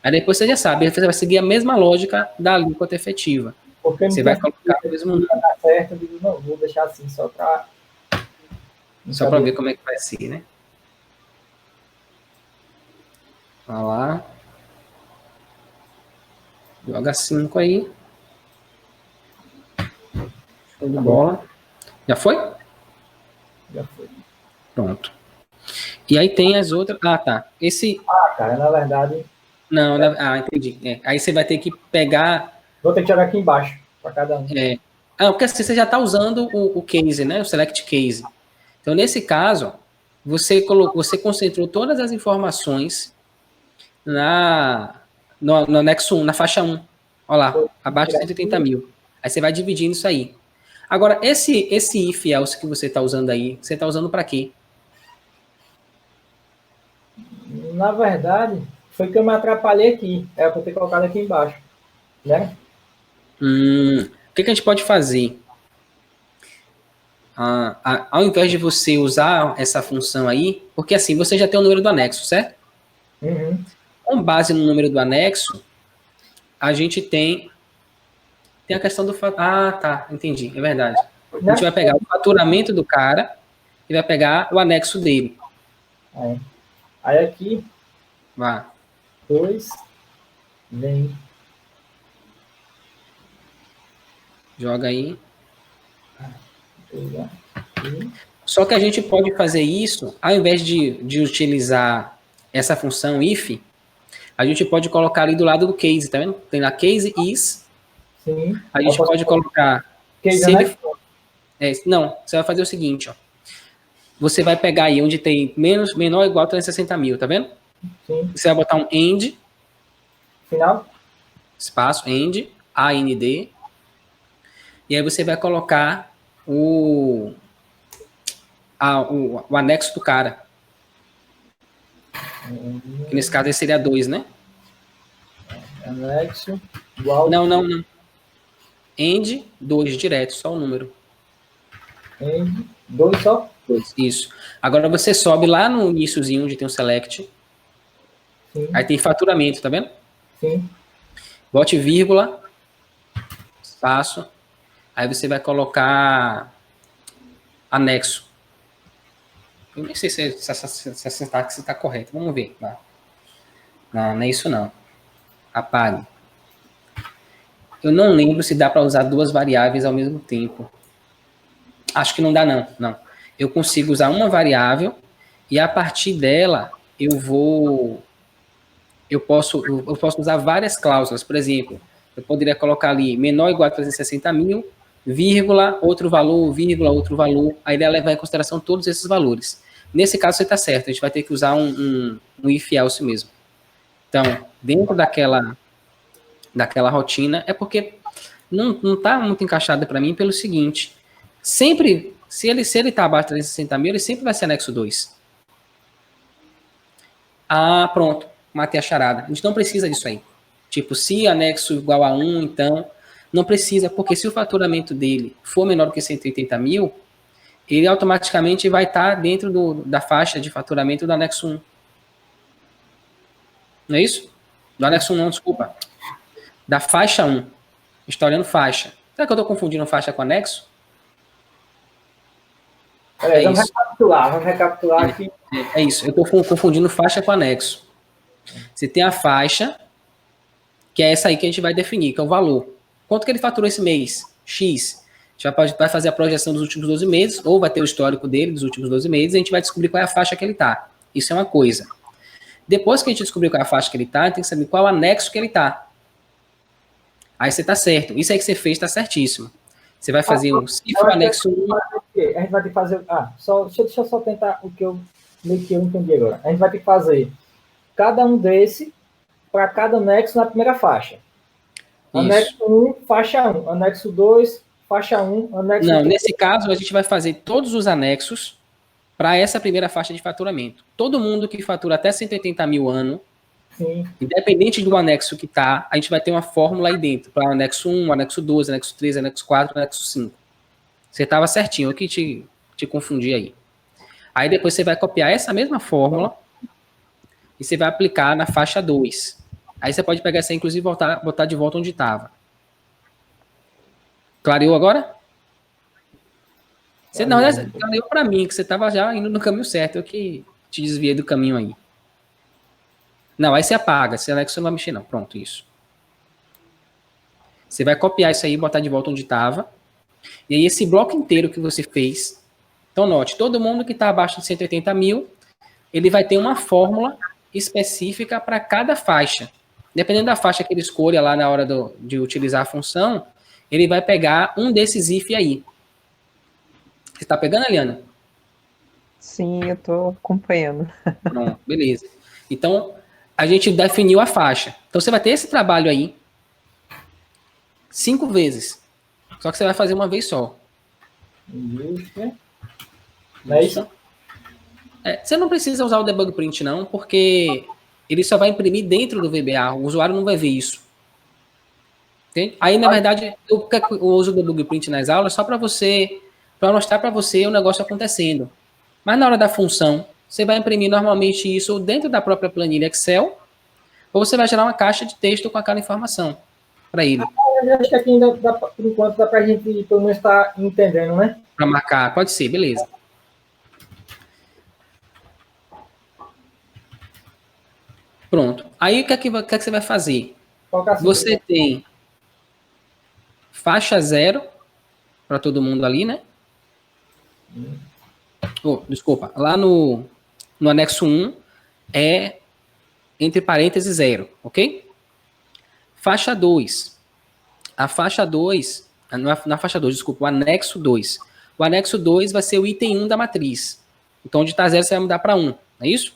Aí depois você já sabe, você vai seguir a mesma lógica da alíquota efetiva. Porque você vai colocar o mesmo número. Tá certo, eu digo, não, vou deixar assim só para ver como é que vai ser, né? Olha lá. Joga 5 aí. Show de bola. Já foi? Já foi. Pronto. E aí tem as outras. Ah, tá. Cara, na verdade. Não, entendi. Aí você vai ter que pegar. Vou ter que jogar aqui embaixo, para cada um. Porque assim, você já está usando o case, né? O select case. Então, nesse caso, você concentrou todas as informações no anexo 1, na faixa 1. Olha lá, abaixo de 180 mil. Aí você vai dividindo isso aí. Agora, esse if else que você está usando aí, você está usando para quê? Na verdade, foi que eu me atrapalhei aqui. Era para ter colocado aqui embaixo. Né? O que a gente pode fazer? Ao invés de você usar essa função aí, porque assim, você já tem o número do anexo, certo? Uhum. Com base no número do anexo, a gente tem a questão do... tá, entendi, é verdade. A gente vai pegar o faturamento do cara e vai pegar o anexo dele. Aí aqui... Vá. 2, vem. Joga aí. Só que a gente pode fazer isso, ao invés de utilizar essa função if, a gente pode colocar ali do lado do case, tá vendo? Tem lá case is. Sim. A gente pode colocar... Case não, você vai fazer o seguinte, ó. Você vai pegar aí onde tem menor ou igual a 360 mil, tá vendo? Sim. Você vai botar um end. Final. Espaço, end, AND. E aí você vai colocar o anexo do cara. Que nesse caso seria 2, né? Anexo igual... Não. End, 2 direto, só o número. End, 2 só? 2, isso. Agora você sobe lá no iniciozinho onde tem o select. Sim. Aí tem faturamento, tá vendo? Sim. Bote vírgula, espaço. Aí você vai colocar anexo. Eu nem sei se a sintaxe está correta. Vamos ver. Não é isso não. Apague. Eu não lembro se dá para usar duas variáveis ao mesmo tempo. Acho que não dá não. Eu consigo usar uma variável e a partir dela eu posso usar várias cláusulas. Por exemplo, eu poderia colocar ali menor ou igual a 360 mil, vírgula, outro valor, vírgula, outro valor. Aí ela levar em consideração todos esses valores. Nesse caso, você está certo. A gente vai ter que usar um if else mesmo. Então, dentro daquela rotina, é porque não está muito encaixada para mim pelo seguinte. Sempre, se ele está abaixo de 360 mil, ele sempre vai ser anexo 2. Pronto. Matei a charada. A gente não precisa disso aí. Tipo, se anexo igual a 1, então... Não precisa, porque se o faturamento dele for menor que 180 mil, ele automaticamente vai estar dentro da faixa de faturamento do anexo 1. Não é isso? Do anexo 1 não, desculpa. Da faixa 1. Estou olhando faixa. Será que eu estou confundindo faixa com anexo? Isso. Vamos recapitular aqui. É isso, eu estou confundindo faixa com anexo. Você tem a faixa, que é essa aí que a gente vai definir, que é o valor. Quanto que ele faturou esse mês? X. A gente vai fazer a projeção dos últimos 12 meses, ou vai ter o histórico dele dos últimos 12 meses, e a gente vai descobrir qual é a faixa que ele está. Isso é uma coisa. Depois que a gente descobrir qual é a faixa que ele está, tem que saber qual é o anexo que ele está. Aí você está certo. Isso aí que você fez está certíssimo. Você vai fazer um cifra anexo 1. A gente vai ter que fazer... deixa eu só tentar o que eu entendi agora. A gente vai ter que fazer cada um desse para cada anexo na primeira faixa. Anexo 1, faixa 1. Anexo 2, faixa 1. Anexo 3. Nesse caso, a gente vai fazer todos os anexos para essa primeira faixa de faturamento. Todo mundo que fatura até 180 mil ano, sim, independente do anexo que está, a gente vai ter uma fórmula aí dentro, para o anexo 1, anexo 2, anexo 3, anexo 4, anexo 5. Você estava certinho, eu que te confundi aí. Aí depois você vai copiar essa mesma fórmula e você vai aplicar na faixa 2. Aí você pode pegar essa, inclusive, botar de volta onde estava. Clareou agora? Você não, clareou para mim, que você estava já indo no caminho certo. Eu que te desviei do caminho aí. Não, aí você apaga. Esse anexo você não vai mexer, não. Pronto, isso. Você vai copiar isso aí e botar de volta onde estava. E aí esse bloco inteiro que você fez... Então, note, todo mundo que está abaixo de 180 mil, ele vai ter uma fórmula específica para cada faixa. Dependendo da faixa que ele escolha lá na hora de utilizar a função, ele vai pegar um desses if aí. Você está pegando, Eliana? Sim, eu estou acompanhando. Pronto, beleza. Então, a gente definiu a faixa. Então, você vai ter esse trabalho aí 5 vezes. Só que você vai fazer uma vez só. Isso. Não é isso? Você não precisa usar o debug print, não, porque ele só vai imprimir dentro do VBA. O usuário não vai ver isso. Entende? Aí, na verdade, eu uso o debug print nas aulas só para mostrar para você o negócio acontecendo. Mas na hora da função, você vai imprimir normalmente isso dentro da própria planilha Excel, ou você vai gerar uma caixa de texto com aquela informação para ele. Eu acho que aqui ainda, por enquanto, dá para a gente, pelo menos, estar entendendo, né? Para marcar, pode ser, beleza. Pronto. Aí, o que é que você vai fazer? Você tem faixa 0 para todo mundo ali, né? Desculpa. Lá no anexo 1 é entre parênteses 0, ok? Faixa 2. A faixa 2, na faixa 2, desculpa, o anexo 2. O anexo 2 vai ser o item 1 da matriz. Então, onde está 0, você vai mudar para 1, não é isso?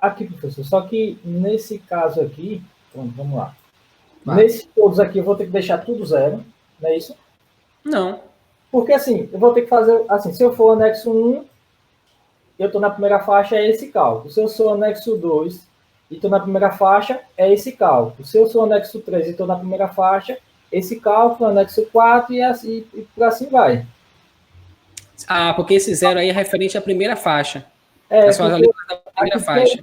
Aqui, professor, só que nesse caso aqui, vamos lá. Nesses todos aqui, eu vou ter que deixar tudo 0, não é isso? Não. Porque assim, eu vou ter que fazer, assim, se eu for anexo 1, eu estou na primeira faixa, é esse cálculo. Se eu sou anexo 2 e estou na primeira faixa, é esse cálculo. Se eu sou anexo 3 e estou na primeira faixa, esse cálculo, anexo 4 e por assim vai. Porque esse 0 aí é referente à primeira faixa. Da primeira faixa.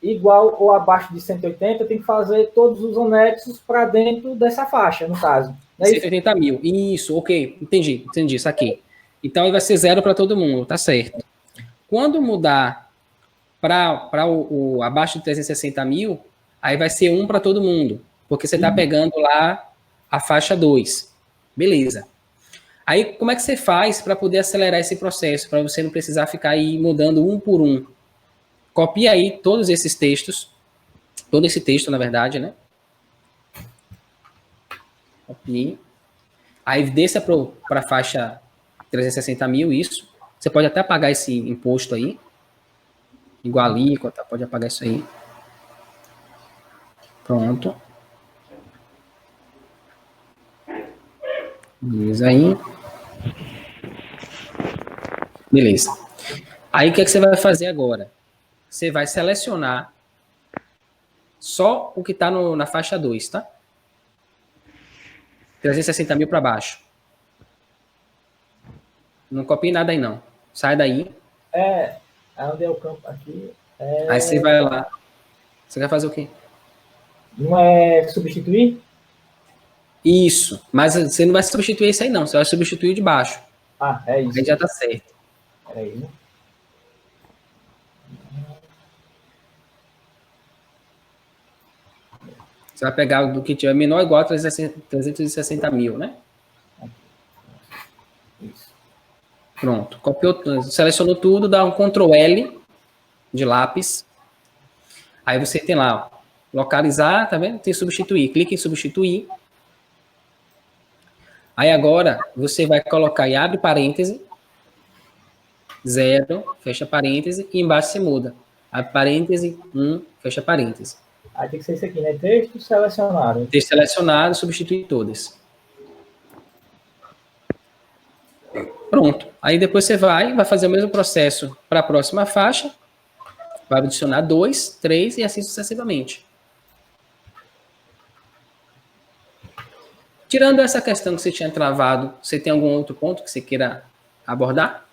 Igual ou abaixo de 180, tem que fazer todos os anexos para dentro dessa faixa, no caso. 180 mil. Isso, ok. Entendi, isso aqui. Então, vai ser 0 para todo mundo, tá certo. Quando mudar para o abaixo de 360 mil, aí vai ser 1 para todo mundo, porque você está pegando lá a faixa 2. Beleza. Aí, como é que você faz para poder acelerar esse processo, para você não precisar ficar aí mudando um por um? Copia aí todos esses textos, todo esse texto, na verdade, né? Copie. Aí desça para a faixa 360 mil, isso. Você pode até apagar esse imposto aí. Igual a alíquota, pode apagar isso aí. Pronto. Beleza aí. Beleza. Aí o que você vai fazer agora? Você vai selecionar só o que está na faixa 2, tá? 360 mil para baixo. Não copie nada aí, não. Sai daí. Onde é o campo aqui? Aí você vai lá. Você vai fazer o quê? Não é substituir? Isso. Mas você não vai substituir esse aí, não. Você vai substituir o de baixo. Ah, é isso. Aí já tá certo. Peraí, né? Você vai pegar do que tiver menor ou igual a 360 mil, né? Isso. Pronto. Copiou, selecionou tudo, dá um Ctrl L de lápis. Aí você tem lá, ó, localizar, tá vendo? Tem substituir. Clique em substituir. Aí agora você vai colocar e abre parêntese, 0, fecha parêntese, e embaixo você muda. Abre parêntese, 1, fecha parêntese. Aí tem que ser isso aqui, né? Texto selecionado. Texto selecionado, substituir todas. Pronto. Aí depois você vai fazer o mesmo processo para a próxima faixa. Vai adicionar 2, 3 e assim sucessivamente. Tirando essa questão que você tinha travado, você tem algum outro ponto que você queira abordar?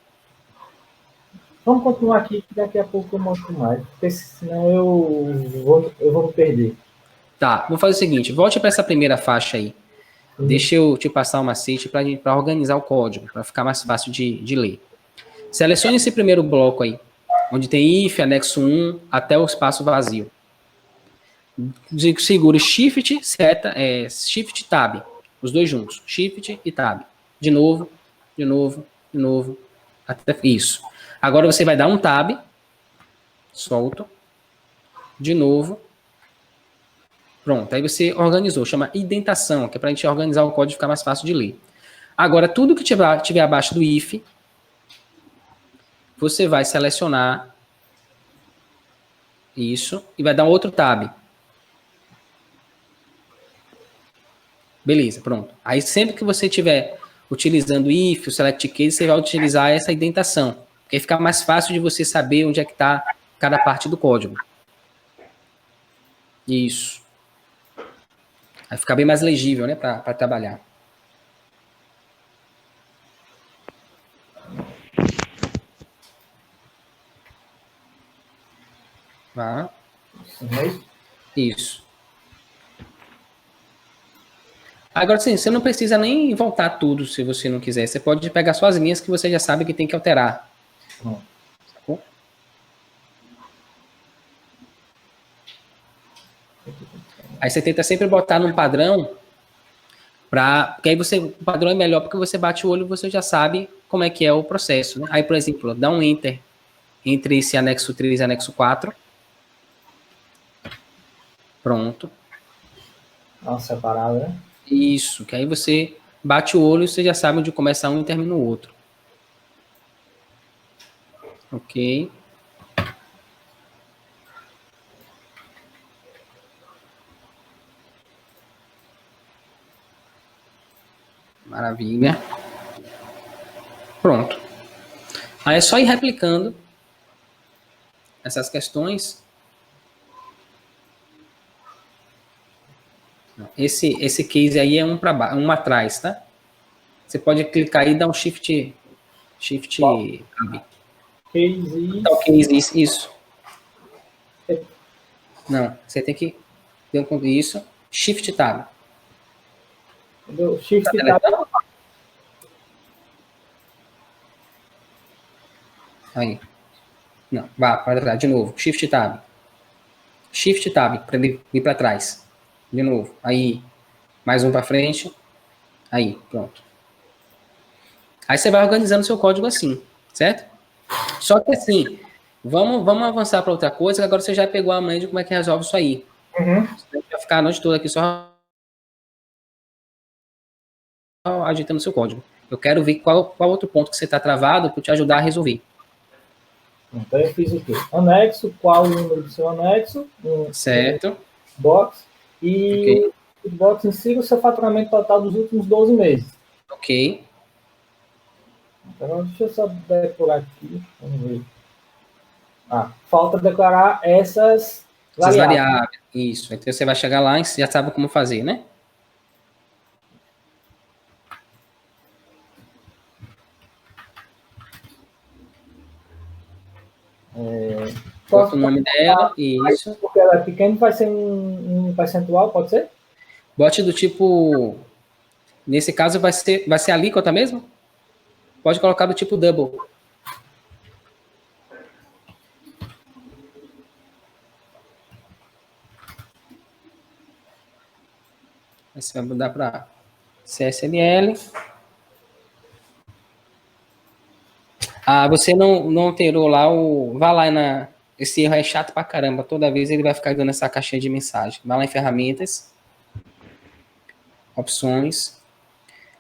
Vamos continuar aqui, que daqui a pouco eu mostro mais, porque senão eu vou me perder. Tá, vou fazer o seguinte, volte para essa primeira faixa aí. Deixa eu te passar um macete para organizar o código, para ficar mais fácil de ler. Selecione esse primeiro bloco aí, onde tem if, anexo 1, até o espaço vazio. Segure Shift, Shift Tab, os dois juntos, Shift e Tab. De novo, de novo, de novo, até isso. Agora você vai dar um Tab, solto, de novo. Pronto, aí você organizou, chama indentação, que é para a gente organizar o código e ficar mais fácil de ler. Agora, tudo que tiver abaixo do if, você vai selecionar isso e vai dar outro tab. Beleza, pronto. Aí sempre que você estiver utilizando o if, o select case, você vai utilizar essa indentação, porque aí fica mais fácil de você saber onde é que está cada parte do código. Isso. Vai ficar bem mais legível, né, para trabalhar. Tá? Isso. Agora, sim, você não precisa nem voltar tudo se você não quiser. Você pode pegar suas linhas que você já sabe que tem que alterar. Sacou? Aí você tenta sempre botar num padrão, porque aí o padrão é melhor porque você bate o olho e você já sabe como é que é o processo. Né? Aí, por exemplo, dá um Enter entre esse anexo 3 e anexo 4. Pronto. Dá uma separada, né? Isso, que aí você bate o olho e você já sabe onde começa um e termina o outro. Ok. Maravilha. Pronto. Aí é só ir replicando essas questões. Esse case aí é um para baixo, um atrás, tá? Você pode clicar aí e dar um shift tab. Case. Tá, o case, isso. Não, você tem que isso, shift tab. Deu shift Tá tab. Aí. Não, vá para trás de novo. Shift tab. Shift tab para ele ir para trás. De novo. Aí, mais um para frente. Aí, pronto. Aí você vai organizando seu código assim, certo? Só que assim, vamos avançar para outra coisa, que agora você já pegou a manha de como é que resolve isso aí. Uhum. Você vai ficar a noite toda aqui só ajeitando seu código. Eu quero ver qual outro ponto que você está travado para te ajudar a resolver. Então eu fiz o quê? Anexo, qual o número do seu anexo? Certo. Box. E Okay. o box em si, o seu faturamento total dos últimos 12 meses. Ok. Então, deixa eu só decorar aqui. Vamos ver. Falta declarar essas variáveis. Isso. Então você vai chegar lá e já sabe como fazer, né? Bota o nome dela, isso. Porque ela é pequena, vai ser um percentual, pode ser? Bote do tipo... Nesse caso vai ser alíquota mesmo? Pode colocar do tipo double. Aí você vai mudar para CSLL. Ah, você não alterou lá o... Vá lá na... Esse erro é chato pra caramba. Toda vez ele vai ficar dando essa caixinha de mensagem. Vai lá em ferramentas. Opções.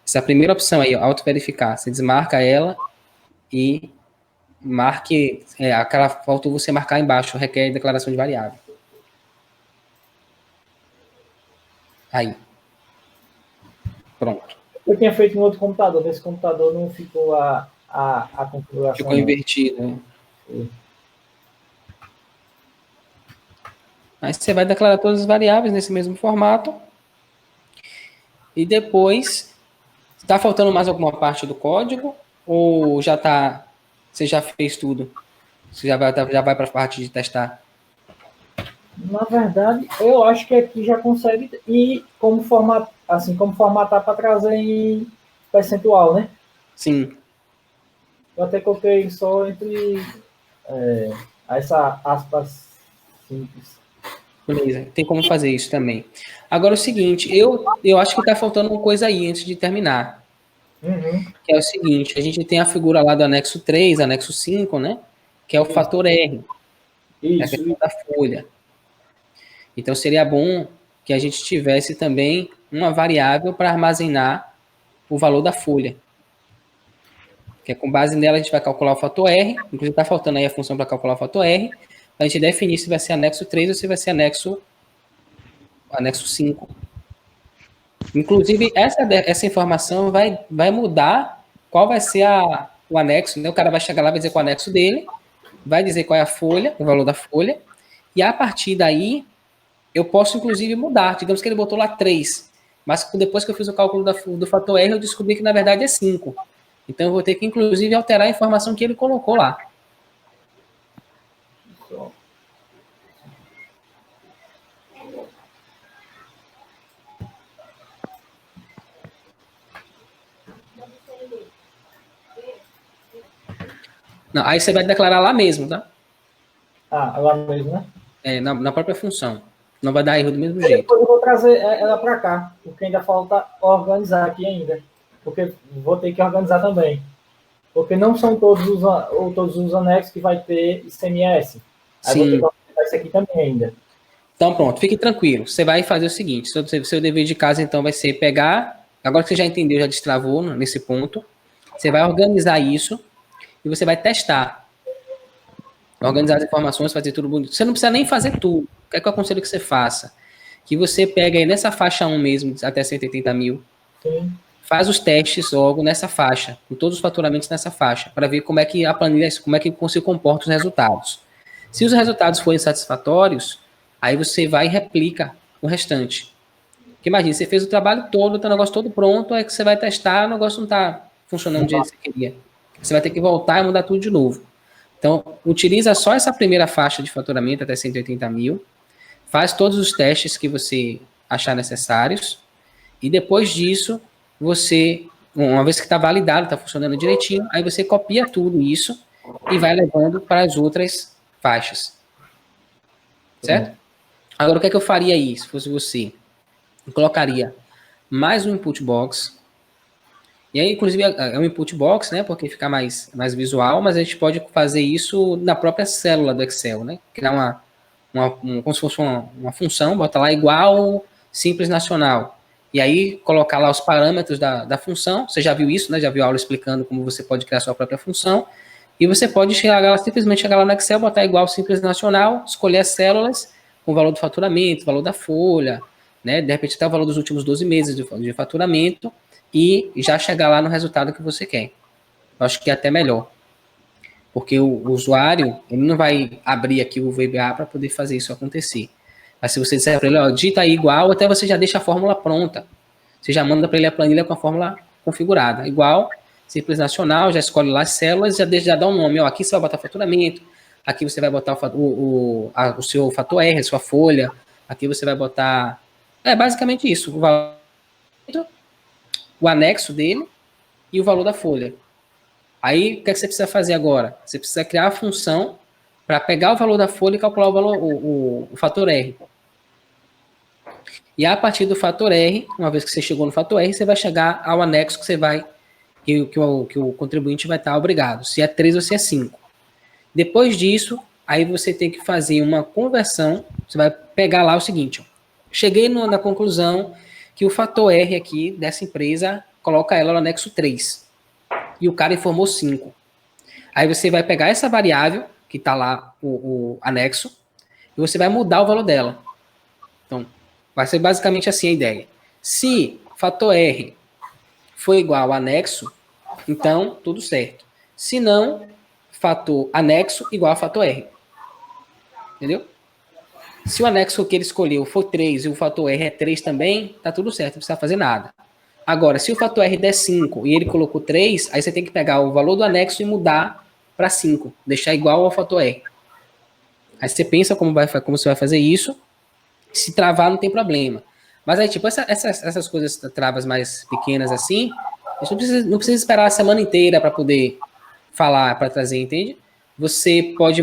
Essa primeira opção aí, auto-verificar. Você desmarca ela e marque... aquela faltou você marcar embaixo. Requer declaração de variável. Aí. Pronto. Eu tinha feito em outro computador. Nesse computador não ficou a configuração. Ficou invertido, né? Aí você vai declarar todas as variáveis nesse mesmo formato. E depois, está faltando mais alguma parte do código? Ou já está... Você já fez tudo? Você já vai para a parte de testar? Na verdade, eu acho que aqui já consegue ir como formatar para trazer em percentual, né? Sim. Eu até coloquei só entre essa aspas simples. Beleza, tem como fazer isso também. Agora, o seguinte, eu acho que está faltando uma coisa aí antes de terminar. Uhum. Que é o seguinte, a gente tem a figura lá do anexo 3, anexo 5, né? Que é o fator R. É a questão da folha. Então, seria bom que a gente tivesse também uma variável para armazenar o valor da folha. Que é com base nela a gente vai calcular o fator R. Inclusive, está faltando aí a função para calcular o fator R. Para a gente definir se vai ser anexo 3 ou se vai ser anexo 5. Inclusive, essa informação vai mudar qual vai ser o anexo. Né? O cara vai chegar lá, vai dizer qual é o anexo dele, vai dizer qual é a folha, o valor da folha, e a partir daí, eu posso, inclusive, mudar. Digamos que ele botou lá 3, mas depois que eu fiz o cálculo do fator R, eu descobri que, na verdade, é 5. Então, eu vou ter que, inclusive, alterar a informação que ele colocou lá. Não, aí você vai declarar lá mesmo, tá? Ah, lá mesmo, né? Na própria função. Não vai dar erro do mesmo jeito. Depois eu vou trazer ela para cá, porque ainda falta organizar aqui ainda. Porque vou ter que organizar também. Porque não são todos os anexos que vai ter ICMS. Aí vou ter que organizar isso aqui também ainda. Então, pronto, fique tranquilo. Você vai fazer o seguinte: seu dever de casa, então, vai ser pegar. Agora que você já entendeu, já destravou nesse ponto. Você vai organizar isso e você vai testar. Organizar as informações, fazer tudo bonito. Você não precisa nem fazer tudo. O que é que eu aconselho que você faça? Que você pega aí nessa faixa 1 mesmo, até 180 mil. Sim. Faz os testes logo nessa faixa, com todos os faturamentos nessa faixa, para ver como é que a planilha, como é que se comporta os resultados. Se os resultados forem satisfatórios, aí você vai e replica o restante. Porque imagina, você fez o trabalho todo, o negócio todo pronto, aí que você vai testar, o negócio não está funcionando do jeito que você queria. Você vai ter que voltar e mudar tudo de novo. Então, utiliza só essa primeira faixa de faturamento até 180 mil, faz todos os testes que você achar necessários, e depois disso, você, uma vez que está validado, está funcionando direitinho, aí você copia tudo isso e vai levando para as outras faixas. Certo? Agora, o que é que eu faria aí, se fosse você? Eu colocaria mais um input box. E aí, inclusive, é um input box, né? Porque fica mais visual, mas a gente pode fazer isso na própria célula do Excel, né? Criar como se fosse uma função, bota lá igual simples nacional. E aí, colocar lá os parâmetros da função. Você já viu isso, né? Já viu a aula explicando como você pode criar sua própria função. E você pode simplesmente chegar lá no Excel, botar igual simples nacional, escolher as células com o valor do faturamento, o valor da folha, né? De repente até o valor dos últimos 12 meses de faturamento e já chegar lá no resultado que você quer. Eu acho que é até melhor. Porque o usuário, ele não vai abrir aqui o VBA para poder fazer isso acontecer. Mas se você disser para ele, ó, digita aí igual, até você já deixa a fórmula pronta. Você já manda para ele a planilha com a fórmula configurada. Igual, simples nacional, já escolhe lá as células, já dá um nome. Ó, aqui você vai botar faturamento, aqui você vai botar o seu fator R, a sua folha, aqui você vai botar... É basicamente isso, o anexo dele e o valor da folha. Aí, o que é que você precisa fazer agora? Você precisa criar a função para pegar o valor da folha e calcular o valor, o fator R. E a partir do fator R, uma vez que você chegou no fator R, você vai chegar ao anexo que você vai, que o contribuinte vai estar obrigado, se é 3 ou se é 5. Depois disso, aí você tem que fazer uma conversão, você vai pegar lá o seguinte, ó, cheguei na conclusão que o fator R aqui dessa empresa, coloca ela no anexo 3, e o cara informou 5. Aí você vai pegar essa variável, que está lá, o anexo, e você vai mudar o valor dela. Então, vai ser basicamente assim a ideia. Se fator R for igual ao anexo, então tudo certo. Se não, fator anexo igual a fator R. Entendeu? Se o anexo que ele escolheu for 3 e o fator R é 3 também, tá tudo certo, não precisa fazer nada. Agora, se o fator R der 5 e ele colocou 3, aí você tem que pegar o valor do anexo e mudar para 5, deixar igual ao fator R. Aí você pensa como você vai fazer isso. Se travar, não tem problema. Mas aí, tipo, essas coisas, travas mais pequenas assim, a gente não precisa esperar a semana inteira para poder falar, para trazer, entende? Você pode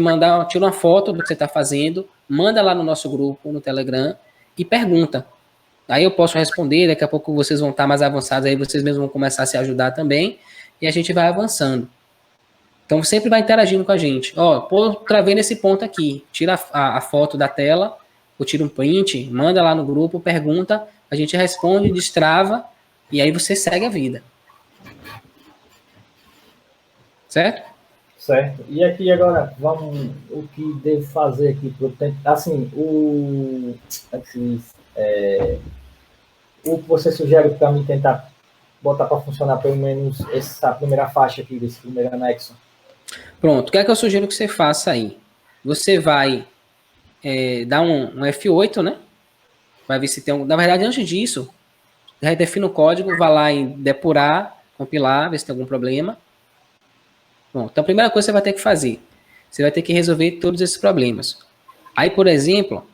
tira uma foto do que você está fazendo, manda lá no nosso grupo, no Telegram, e pergunta. Aí eu posso responder, daqui a pouco vocês vão estar mais avançados, aí vocês mesmos vão começar a se ajudar também, e a gente vai avançando. Então, sempre vai interagindo com a gente. Ó, travei nesse ponto aqui, tira a foto da tela, ou tira um print, manda lá no grupo, pergunta, a gente responde, destrava, e aí você segue a vida. Certo? Certo. E aqui agora, o que devo fazer aqui para o tempo? Assim, o que você sugere para mim tentar botar para funcionar pelo menos essa primeira faixa aqui, desse primeiro anexo? Pronto, o que é que eu sugiro que você faça aí? Você vai dar um F8, né? Vai ver se tem na verdade, antes disso, redefine o código, vai lá em depurar, compilar, ver se tem algum problema. Bom, então a primeira coisa que você vai ter que fazer, você vai ter que resolver todos esses problemas. Aí, por exemplo,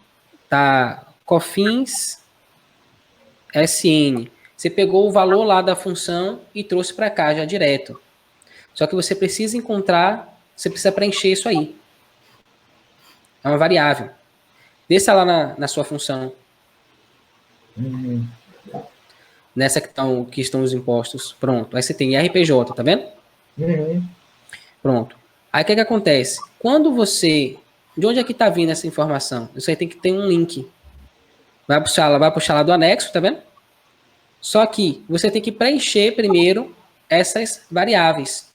tá COFINS SN. Você pegou o valor lá da função e trouxe para cá já direto. Só que você precisa você precisa preencher isso aí. É uma variável. Desça lá na sua função. Nessa que estão os impostos. Pronto. Aí você tem RPJ, tá vendo? Pronto. Aí o que acontece? Quando você... De onde é que está vindo essa informação? Você aí tem que ter um link. Vai puxar lá do anexo, tá vendo? Só que você tem que preencher primeiro essas variáveis.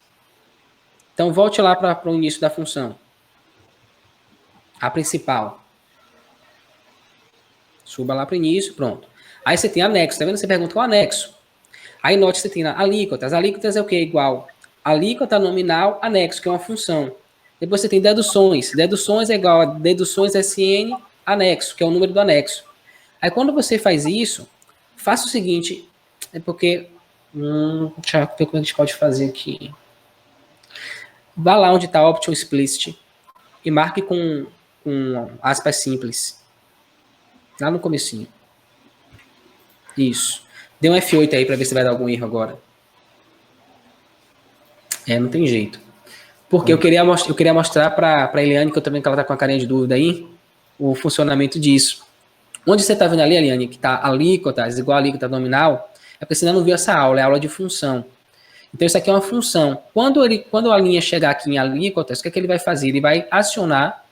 Então, volte lá para o início da função. A principal. Suba lá para o início, pronto. Aí você tem anexo, tá vendo? Você pergunta qual anexo. Aí note que você tem alíquotas. Alíquotas é o quê? Igual alíquota nominal anexo, que é uma função. Depois você tem deduções. Deduções é igual a deduções SN anexo, que é o número do anexo. Aí quando você faz isso, faça o seguinte, é porque... deixa eu ver como a gente pode fazer aqui. Vá lá onde está Option Explicit e marque com aspas simples. Lá no comecinho. Isso. Dê um F8 aí para ver se vai dar algum erro agora. Não tem jeito. Porque eu queria mostrar para a Eliane, que eu tô vendo que ela tá com a carinha de dúvida aí, o funcionamento disso. Onde você tá vendo ali, Eliane, que tá alíquotas igual a alíquota nominal, é porque você ainda não viu essa aula, é a aula de função. Então isso aqui é uma função. Quando a linha chegar aqui em alíquotas, o que é que ele vai fazer? Ele vai acionar,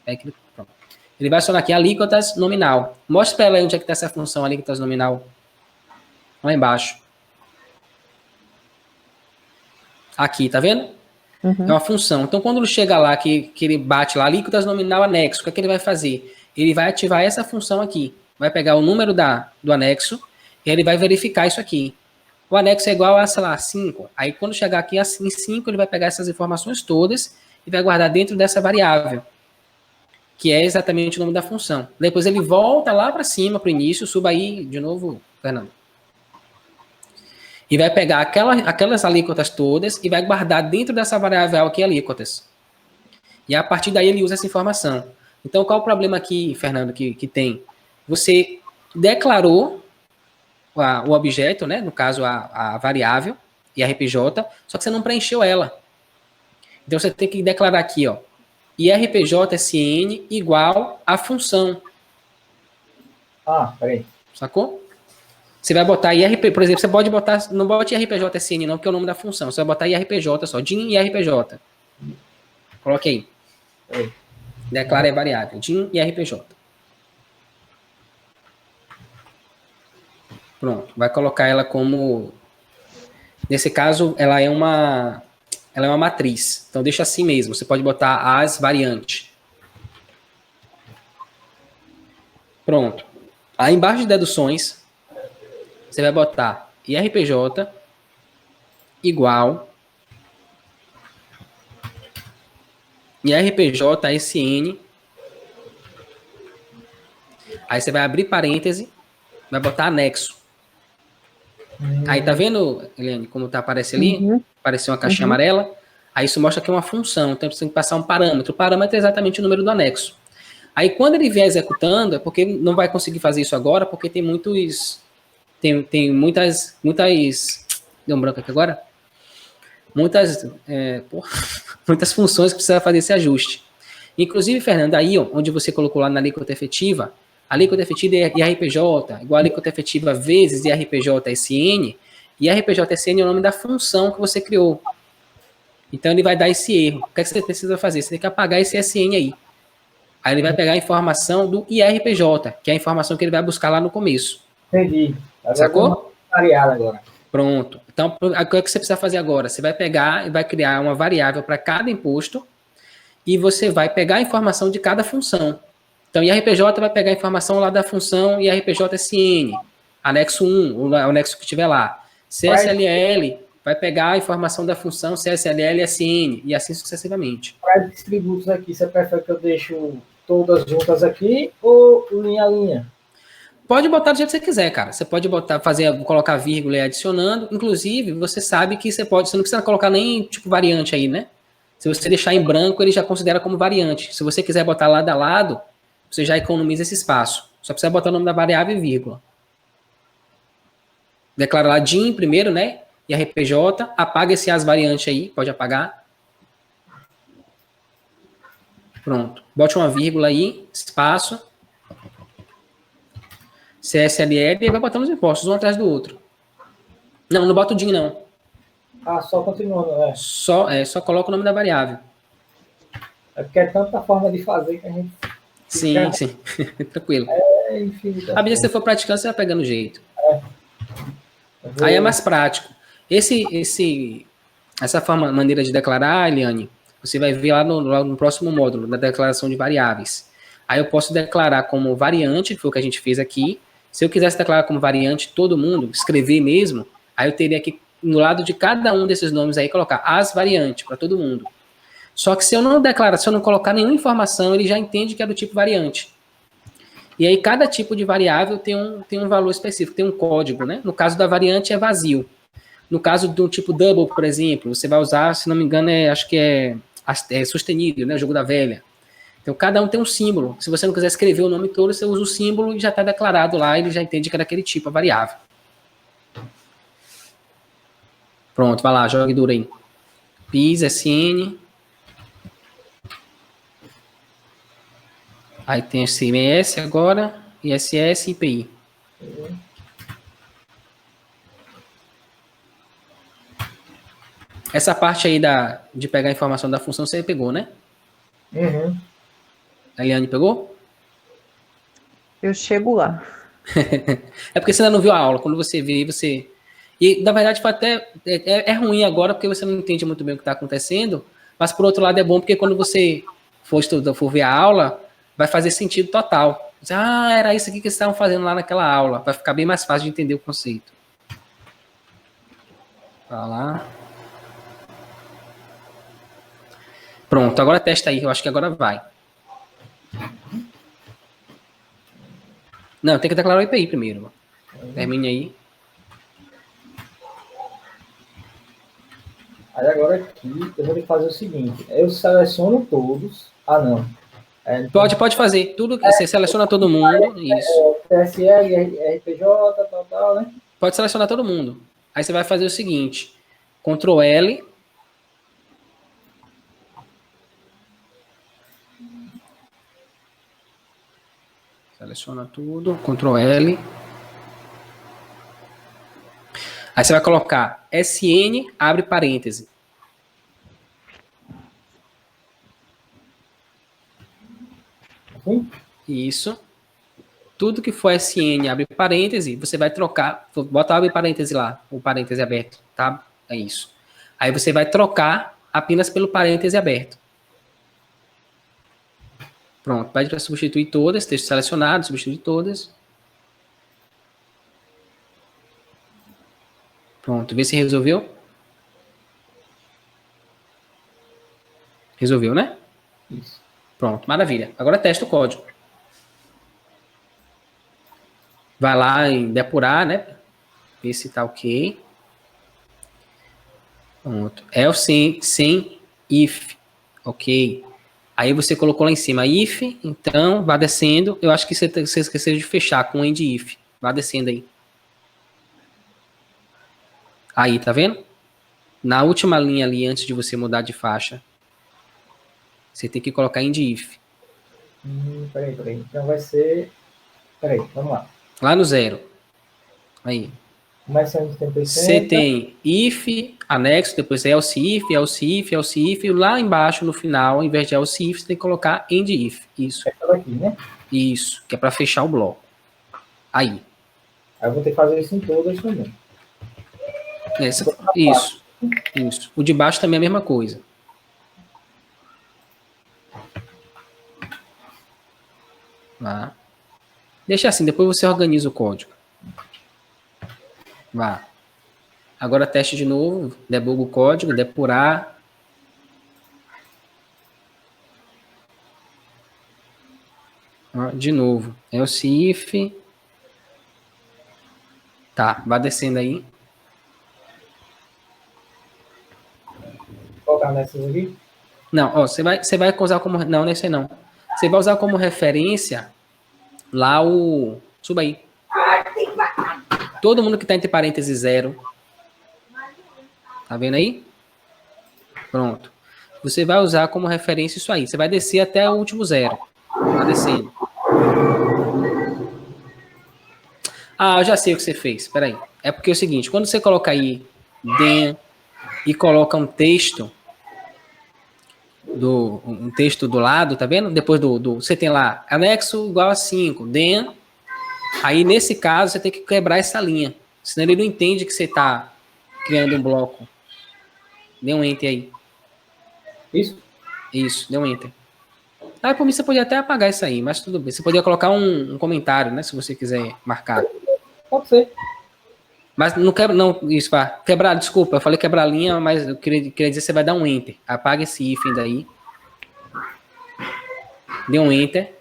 ele vai acionar aqui alíquotas nominal. Mostra para ela aí onde é que está essa função alíquotas nominal. Lá embaixo. Aqui, tá vendo? Uhum. É uma função. Então, quando ele chega lá, que ele bate lá, alíquotas nominal anexo, o que é que ele vai fazer? Ele vai ativar essa função aqui. Vai pegar o número do anexo e ele vai verificar isso aqui. O anexo é igual a, sei lá, 5. Aí, quando chegar aqui em 5, ele vai pegar essas informações todas e vai guardar dentro dessa variável, que é exatamente o nome da função. Depois ele volta lá para cima, para o início, suba aí de novo, Fernando. E vai pegar aquelas alíquotas todas e vai guardar dentro dessa variável aqui alíquotas. E a partir daí ele usa essa informação. Então, qual o problema aqui, Fernando, que tem? Você declarou o objeto, né? No caso, a variável e a RPJ, só que você não preencheu ela. Então, você tem que declarar aqui, ó, IRPJ-SN igual a função. Peraí. Sacou? Você vai botar IRP, por exemplo, você pode botar, não bote IRPJ-SN não, que é o nome da função. Você vai botar IRPJ só, DIN IRPJ. Coloque aí. Peraí. Declara a variável, DIN IRPJ. Pronto, vai colocar ela como... Nesse caso, ela é uma matriz. Então, deixa assim mesmo. Você pode botar as variantes. Pronto. Aí, embaixo de deduções, você vai botar IRPJ igual IRPJ-SN. Aí, você vai abrir parêntese, vai botar anexo. Aí, tá vendo, Eliane, como tá aparece ali? Uhum. Apareceu uma caixinha amarela. Aí, isso mostra que é uma função. Então, você tem que passar um parâmetro. O parâmetro é exatamente o número do anexo. Aí, quando ele vier executando, é porque não vai conseguir fazer isso agora, porque tem muitos... Tem muitas... Deu um branco aqui agora? Muitas funções que precisa fazer esse ajuste. Inclusive, Fernando, aí, ó, onde você colocou lá na alíquota efetiva, a alíquota efetiva é IRPJ, igual a alíquota efetiva vezes IRPJ-SN, e IRPJ-SN é o nome da função que você criou. Então, ele vai dar esse erro. O que, é que você precisa fazer? Você tem que apagar esse SN aí. Aí ele vai pegar a informação do IRPJ, que é a informação que ele vai buscar lá no começo. Entendi. Agora sacou? Variada agora. Pronto. Então, o que é que você precisa fazer agora? Você vai pegar e vai criar uma variável para cada imposto e você vai pegar a informação de cada função. Então, IRPJ vai pegar a informação lá da função IRPJ-SN, anexo 1, o anexo que tiver lá. CSLL vai pegar a informação da função CSLL-SN e assim sucessivamente. Para os tributos aqui, você prefere que eu deixe todas juntas aqui ou linha a linha? Pode botar do jeito que você quiser, cara. Você pode botar, colocar vírgula e adicionando. Inclusive, você sabe que você não precisa colocar nem tipo variante aí, né? Se você deixar em branco, ele já considera como variante. Se você quiser botar lado a lado, você já economiza esse espaço. Só precisa botar o nome da variável e vírgula. Declara lá DIN primeiro, né? E RPJ, apaga esse as variante aí, pode apagar. Pronto. Bote uma vírgula aí, espaço. CSLL e vai botando os impostos um atrás do outro. Não bota o DIN, não. Só continuando, né? Só coloca o nome da variável. É porque é tanta forma de fazer que a gente... Sim. Tranquilo. Infinito. À medida que você for praticando, você vai pegando jeito. Aí é mais prático. Essa maneira de declarar, Eliane, você vai ver lá no próximo módulo, da declaração de variáveis. Aí eu posso declarar como variante, que foi o que a gente fez aqui. Se eu quisesse declarar como variante todo mundo, escrever mesmo, aí eu teria que, no lado de cada um desses nomes aí, colocar as variantes para todo mundo. Só que se eu não declarar, se eu não colocar nenhuma informação, ele já entende que é do tipo variante. E aí cada tipo de variável tem um valor específico, tem um código, né? No caso da variante é vazio. No caso do tipo double, por exemplo, você vai usar, se não me engano, acho que é sustenido, né? O jogo da velha. Então, cada um tem um símbolo. Se você não quiser escrever o nome todo, você usa o símbolo e já está declarado lá, ele já entende que é daquele tipo, a variável. Pronto, vai lá, jogue duro aí. PIS, SN. Aí tem ICMS agora, ISS e IPI. Essa parte aí de pegar a informação da função, você pegou, né? Uhum. A Eliane pegou? Eu chego lá. É porque você ainda não viu a aula. Quando você vê, você... E, na verdade, até é ruim agora, porque você não entende muito bem o que está acontecendo, mas, por outro lado, é bom porque quando você for ver a aula, vai fazer sentido total. Você, era isso aqui que eles estavam fazendo lá naquela aula. Vai ficar bem mais fácil de entender o conceito. Vai lá. Pronto, agora testa aí. Eu acho que agora vai. Não, tem que declarar o IPI primeiro. Termine aí. Aí agora aqui eu vou ter que fazer o seguinte. Eu seleciono todos. Não. Pode fazer. Tudo que você seleciona todo mundo. Isso. TSL, RPJ, tal, né? Pode selecionar todo mundo. Aí você vai fazer o seguinte. Ctrl L. Seleciona tudo, Ctrl L. Aí você vai colocar SN, abre parêntese. Isso. Tudo que for SN, abre parêntese, você vai trocar, bota abre parêntese lá, o parêntese aberto, tá? É isso. Aí você vai trocar apenas pelo parêntese aberto. Pronto, pede para substituir todas, texto selecionado, substituir todas. Pronto, vê se resolveu. Resolveu, né? Isso. Pronto, maravilha. Agora testa o código. Vai lá em depurar, né? Ver se tá ok. Pronto. Else sem if. Ok. Aí você colocou lá em cima if, então vá descendo. Eu acho que você esqueceu de fechar com end if. Vá descendo aí. Aí, tá vendo? Na última linha ali, antes de você mudar de faixa, você tem que colocar end if. Peraí. Então vai ser... Peraí, vamos lá. Lá no 0. Aí. Começando de 180. Você tem if, anexo, depois é else if. Lá embaixo, no final, ao invés de else if, você tem que colocar end if. Isso. É essa daqui, né? Isso. Que é para fechar o bloco. Aí. Aí eu vou ter que fazer isso em todas também. Isso. O de baixo também é a mesma coisa. Vá. Deixa assim, depois você organiza o código. Vá. Agora teste de novo, debuga o código, depurar. Ó, de novo, else if. Tá, vai descendo aí. Vou colocar nessas aqui. Não, ó, você vai usar como... Não, nesse aí não. Você vai usar como referência lá o... Suba aí. Todo mundo que está entre parênteses 0. Tá vendo aí? Pronto. Você vai usar como referência isso aí. Você vai descer até o último 0. Vai descendo. Ah, eu já sei o que você fez. Espera aí. É porque é o seguinte. Quando você coloca aí den e coloca um texto do lado, tá vendo? Depois você tem lá anexo igual a 5. Den. Aí, nesse caso, você tem que quebrar essa linha. Senão ele não entende que você está criando um bloco. Dê um enter aí. Isso, dê um enter. Ah, por mim você podia até apagar isso aí, mas tudo bem. Você podia colocar um comentário, né? Se você quiser marcar. Pode ser. Mas não quebra, não, isso, pá. Quebrar, desculpa, eu falei quebrar a linha, mas eu queria dizer que você vai dar um enter. Apaga esse if daí. Dê um enter.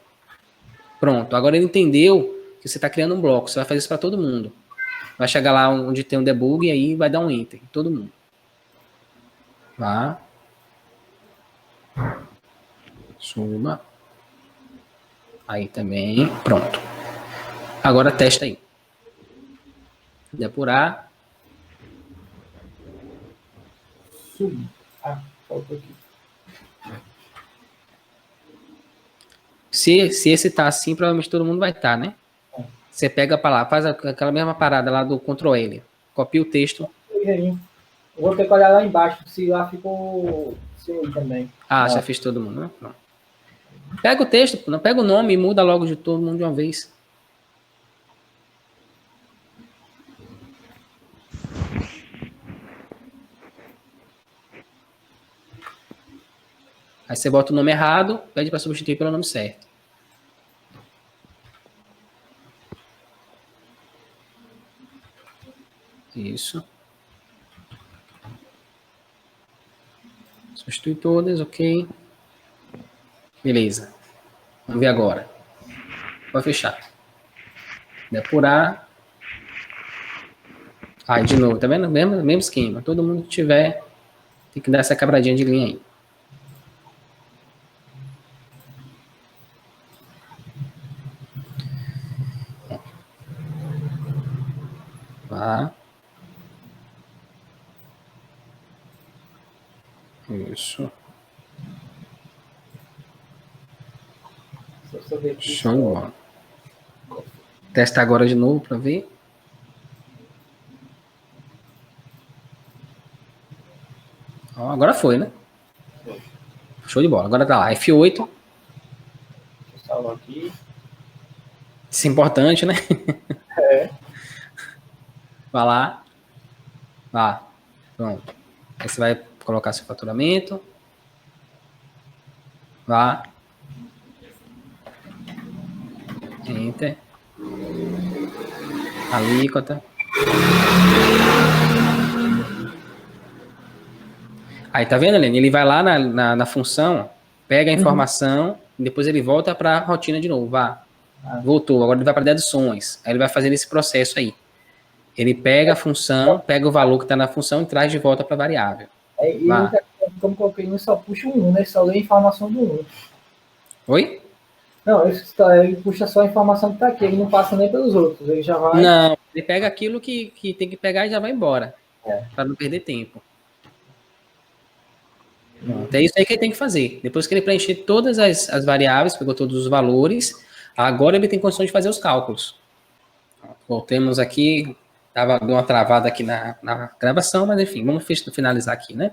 Pronto, agora ele entendeu que você está criando um bloco. Você vai fazer isso para todo mundo. Vai chegar lá onde tem um debug e aí vai dar um enter. Todo mundo. Vá. Suba. Aí também. Pronto. Agora testa aí. Depurar. Subir. Ah, faltou aqui. Se esse tá assim, provavelmente todo mundo vai estar, né? Você pega para lá, faz aquela mesma parada lá do Ctrl L. Copia o texto. Eu vou ter que olhar lá embaixo, se lá ficou sem também. Ah, já fez todo mundo, né? Não. Pega o texto, não pega o nome e muda logo de todo mundo de uma vez. Aí você bota o nome errado, pede para substituir pelo nome certo. Isso. Substitui todas, ok. Beleza. Vamos ver agora. Vai fechar. Depurar. Aí, de novo, tá vendo? Mesmo esquema. Todo mundo que tiver, tem que dar essa quebradinha de linha aí. Tá. Isso. Show de bola. testar agora de novo para ver. Ó, agora foi, né? Show de bola. Agora tá lá, F8. Salvo aqui. Isso é importante, né? É. Vai lá. Vá. Pronto. Aí você vai colocar seu faturamento. Vá. Enter. Alíquota. Aí, tá vendo, Helene? Ele vai lá na função, pega a informação, depois ele volta para a rotina de novo. Vá. Voltou. Agora ele vai para deduções. Aí ele vai fazendo esse processo aí. Ele pega a função, pega o valor que está na função e traz de volta para a variável. E como coloquei, não só puxa um, né? Só lê a informação do 1. Oi? Não, ele puxa só a informação que está aqui, ele não passa nem pelos outros, ele já vai... Não, ele pega aquilo que tem que pegar e já vai embora, para não perder tempo. É isso aí que ele tem que fazer. Depois que ele preencher todas as variáveis, pegou todos os valores, agora ele tem condição de fazer os cálculos. Voltemos aqui, deu uma travada aqui na gravação, mas enfim, vamos finalizar aqui, né?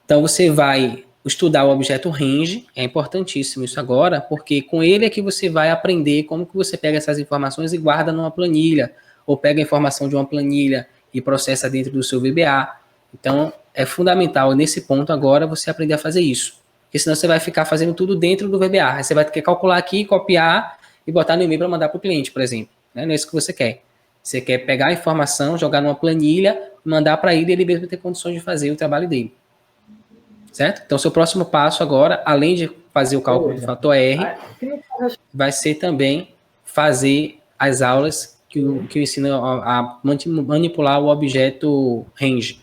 Então você vai estudar o objeto range, é importantíssimo isso agora, porque com ele é que você vai aprender como que você pega essas informações e guarda numa planilha, ou pega a informação de uma planilha e processa dentro do seu VBA. Então, é fundamental nesse ponto agora você aprender a fazer isso, porque senão você vai ficar fazendo tudo dentro do VBA. Aí você vai ter que calcular aqui, copiar e botar no e-mail para mandar para o cliente, por exemplo. Não é isso que você quer. Você quer pegar a informação, jogar numa planilha, mandar para ele e ele mesmo ter condições de fazer o trabalho dele. Certo? Então, seu próximo passo agora, além de fazer o cálculo do fator R, vai ser também fazer as aulas que eu ensino a manipular o objeto range,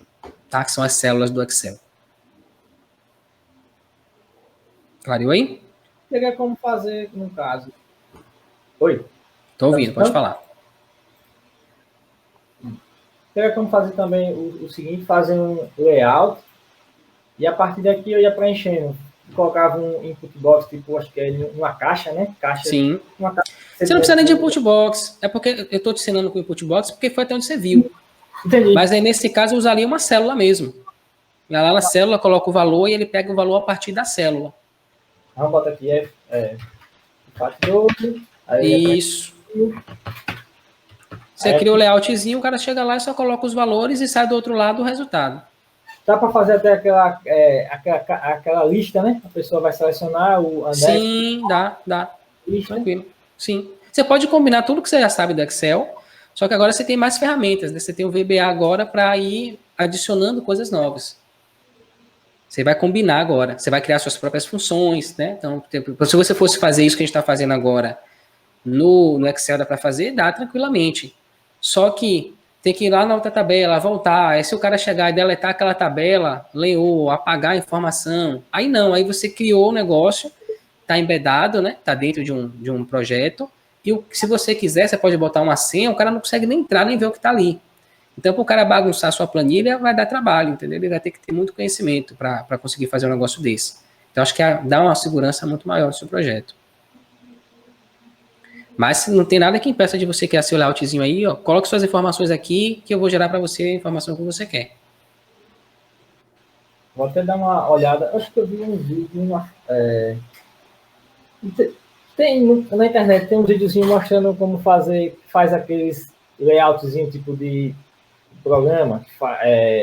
tá? Que são as células do Excel. Clareou aí? Seria como fazer, no caso... Oi? Estou ouvindo, pode falar. Seria como fazer também o seguinte, fazer um layout, e a partir daqui eu ia preenchendo. Colocava um input box, tipo, acho que é uma caixa, né? Caixa. Sim. Uma caixa. Você não precisa nem de input box. É porque eu estou te ensinando com input box, porque foi até onde você viu. Entendi. Mas aí, nesse caso, eu usaria uma célula mesmo. Vai lá na célula, coloca o valor e ele pega o valor a partir da célula. Vamos botar aqui, parte 12. Isso. Você cria o layoutzinho, o cara chega lá e só coloca os valores e sai do outro lado o resultado. Dá para fazer até aquela lista, né? A pessoa vai selecionar o anexo. Sim, dá. Lista. Tranquilo. Sim. Você pode combinar tudo que você já sabe do Excel, só que agora você tem mais ferramentas, né? Você tem o VBA agora para ir adicionando coisas novas. Você vai combinar agora. Você vai criar suas próprias funções, né? Então, se você fosse fazer isso que a gente está fazendo agora no Excel, dá para fazer? Dá tranquilamente. Só que tem que ir lá na outra tabela, voltar. Aí se o cara chegar e deletar aquela tabela, leou, apagar a informação, aí não, aí você criou o negócio, está embedado, né? Está dentro de um projeto, e se você quiser, você pode botar uma senha, o cara não consegue nem entrar, nem ver o que está ali. Então, para o cara bagunçar a sua planilha, vai dar trabalho, entendeu? Ele vai ter que ter muito conhecimento para conseguir fazer um negócio desse. Então, acho que dá uma segurança muito maior no seu projeto. Mas não tem nada que impeça de você criar seu layoutzinho aí, ó. Coloque suas informações aqui, que eu vou gerar para você a informação que você quer. Vou até dar uma olhada. Acho que eu vi um vídeo. Na internet tem um videozinho mostrando como faz aqueles layoutzinho tipo de programa.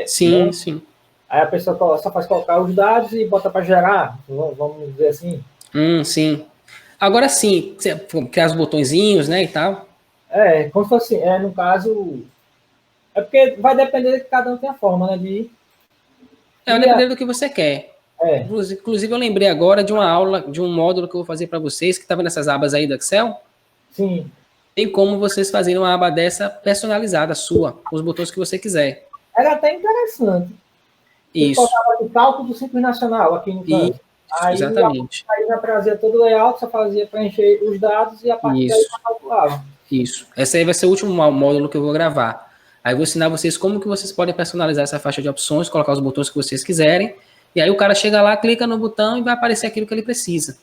Sim, né? sim. Aí a pessoa só faz colocar os dados e bota para gerar, vamos dizer assim. Sim. Agora sim, criar os botõezinhos, né, e tal. Como se fosse, no caso... É porque vai depender de que cada um tem a forma, né, de... Vai depender do que você quer. Inclusive, eu lembrei agora de uma aula, de um módulo que eu vou fazer para vocês, que estava nessas abas aí do Excel. Sim. Tem como vocês fazerem uma aba dessa personalizada, sua, com os botões que você quiser. Era até interessante. Isso. O cálculo do Simples Nacional aqui no canto. Aí, exatamente. Aí já trazia todo o layout, só fazia preencher os dados e a partir daí já calculava. Isso. Esse aí vai ser o último módulo que eu vou gravar. Aí eu vou ensinar vocês como que vocês podem personalizar essa faixa de opções, colocar os botões que vocês quiserem. E aí o cara chega lá, clica no botão e vai aparecer aquilo que ele precisa.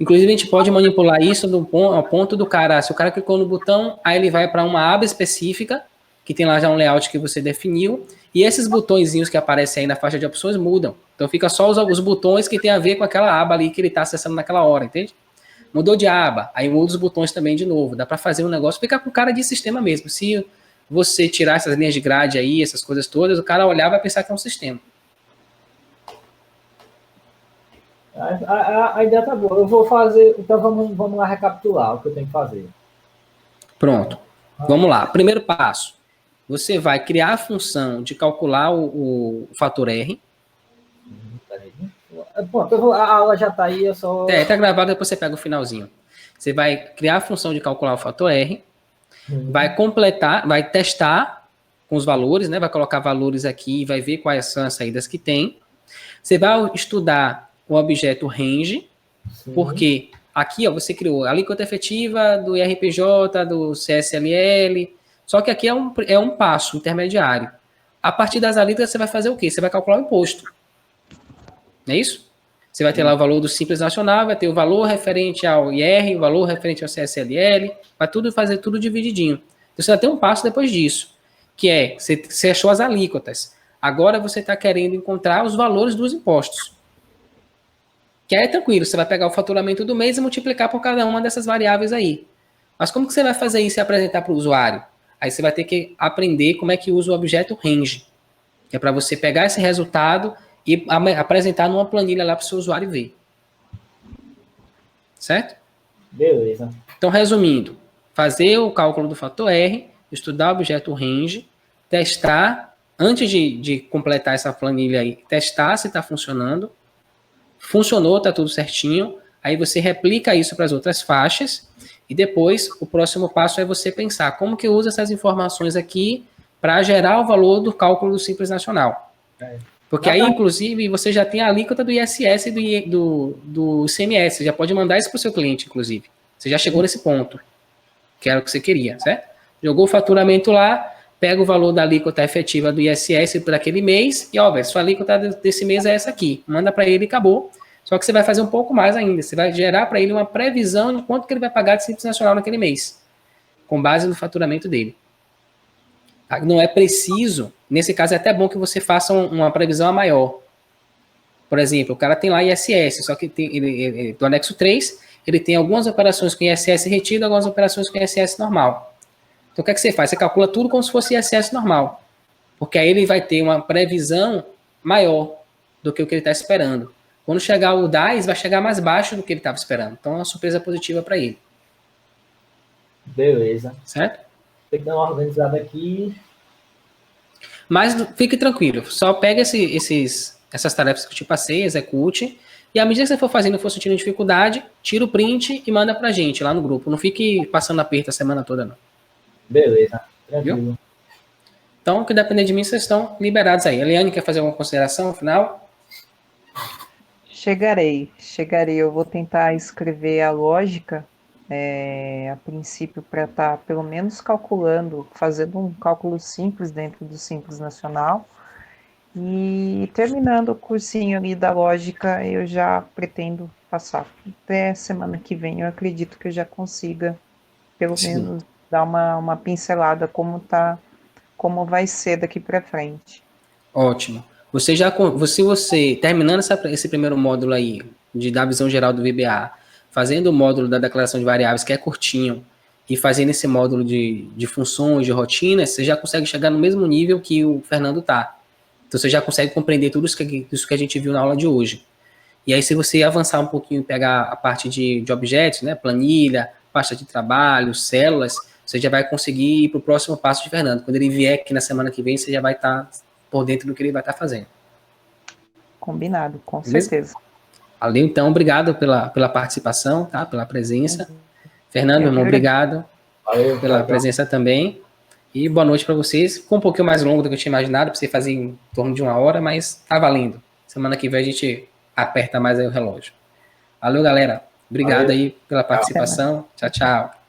Inclusive, a gente pode manipular isso ao ponto do cara, se o cara clicou no botão, aí ele vai para uma aba específica, que tem lá já um layout que você definiu, e esses botõezinhos que aparecem aí na faixa de opções mudam. Então fica só os botões que tem a ver com aquela aba ali que ele está acessando naquela hora, entende? Mudou de aba, aí muda os botões também de novo. Dá para fazer um negócio, fica com cara de sistema mesmo. Se você tirar essas linhas de grade aí, essas coisas todas, o cara olhar e vai pensar que é um sistema. A ideia tá boa. Eu vou fazer. Então vamos lá recapitular o que eu tenho que fazer. Pronto. Vamos lá. Primeiro passo. Você vai criar a função de calcular o fator R. Pronto, a aula já está aí, eu só... Tá gravado, depois você pega o finalzinho. Você vai criar a função de calcular o fator R, vai completar, vai testar com os valores, né? Vai colocar valores aqui e vai ver quais são as saídas que tem. Você vai estudar o objeto range, porque aqui ó, você criou a alíquota efetiva do IRPJ, do CSLL, só que aqui é um passo intermediário. A partir das alíquotas você vai fazer o quê? Você vai calcular o imposto. Não é isso? Você vai ter lá o valor do Simples Nacional, vai ter o valor referente ao IR, o valor referente ao CSLL, vai fazer tudo divididinho. Então você vai ter um passo depois disso, que é, você achou as alíquotas. Agora você está querendo encontrar os valores dos impostos. Que aí é tranquilo, você vai pegar o faturamento do mês e multiplicar por cada uma dessas variáveis aí. Mas como que você vai fazer isso e apresentar para o usuário? Aí você vai ter que aprender como é que usa o objeto range, que é para você pegar esse resultado e apresentar numa planilha lá para o seu usuário ver. Certo? Beleza. Então, resumindo, fazer o cálculo do fator R, estudar o objeto range, testar, antes de completar essa planilha aí, testar se está funcionando. Funcionou, está tudo certinho. Aí você replica isso para as outras faixas e depois o próximo passo é você pensar como que usa essas informações aqui para gerar o valor do cálculo do Simples Nacional. Porque aí, inclusive, você já tem a alíquota do ISS e do ICMS. Você já pode mandar isso para o seu cliente, inclusive. Você já chegou nesse ponto, que era o que você queria, certo? Jogou o faturamento lá, pega o valor da alíquota efetiva do ISS por aquele mês e, ó, sua alíquota desse mês é essa aqui. Manda para ele e acabou. Só que você vai fazer um pouco mais ainda. Você vai gerar para ele uma previsão de quanto que ele vai pagar de Simples Nacional naquele mês, com base no faturamento dele. Não é preciso, nesse caso é até bom que você faça uma previsão a maior. Por exemplo, o cara tem lá ISS, só que tem, do anexo 3, ele tem algumas operações com ISS retido, algumas operações com ISS normal. Então o que é que você faz? Você calcula tudo como se fosse ISS normal, porque aí ele vai ter uma previsão maior do que o que ele está esperando. Quando chegar o DAS, vai chegar mais baixo do que ele estava esperando. Então é uma surpresa positiva para ele. Beleza. Certo? Tem que dar uma organizada aqui. Mas fique tranquilo, só pega essas tarefas que eu te passei, execute, e à medida que você for fazendo e for sentindo dificuldade, tira o print e manda pra gente lá no grupo. Não fique passando aperto a semana toda, não. Beleza, tranquilo. Viu? Então, o que depender de mim, vocês estão liberados aí. A Eliane quer fazer alguma consideração no final? Chegarei. Eu vou tentar escrever a lógica, a princípio, para estar pelo menos calculando, fazendo um cálculo simples dentro do Simples Nacional. E terminando o cursinho ali da lógica, eu já pretendo passar. Até semana que vem, eu acredito que eu já consiga, pelo menos, dar uma pincelada como vai ser daqui para frente. Ótimo. Se você terminando esse primeiro módulo aí, de dar a visão geral do VBA, fazendo o módulo da declaração de variáveis, que é curtinho, e fazendo esse módulo de funções, de rotinas, você já consegue chegar no mesmo nível que o Fernando está. Então você já consegue compreender tudo isso que a gente viu na aula de hoje. E aí, se você avançar um pouquinho e pegar a parte de objetos, né, planilha, pasta de trabalho, células, você já vai conseguir ir para o próximo passo de Fernando. Quando ele vier aqui na semana que vem, você já vai estar por dentro do que ele vai estar fazendo. Combinado, com Beleza? certeza. Valeu, então, obrigado pela participação, tá? Pela presença. Fernando, irmão, obrigado pela presença também. E boa noite para vocês. Ficou um pouquinho mais longo do que eu tinha imaginado, para você fazer em torno de 1 hora, mas tá valendo. Semana que vem a gente aperta mais aí o relógio. Valeu, galera. Obrigado aí pela participação. Tchau, tchau.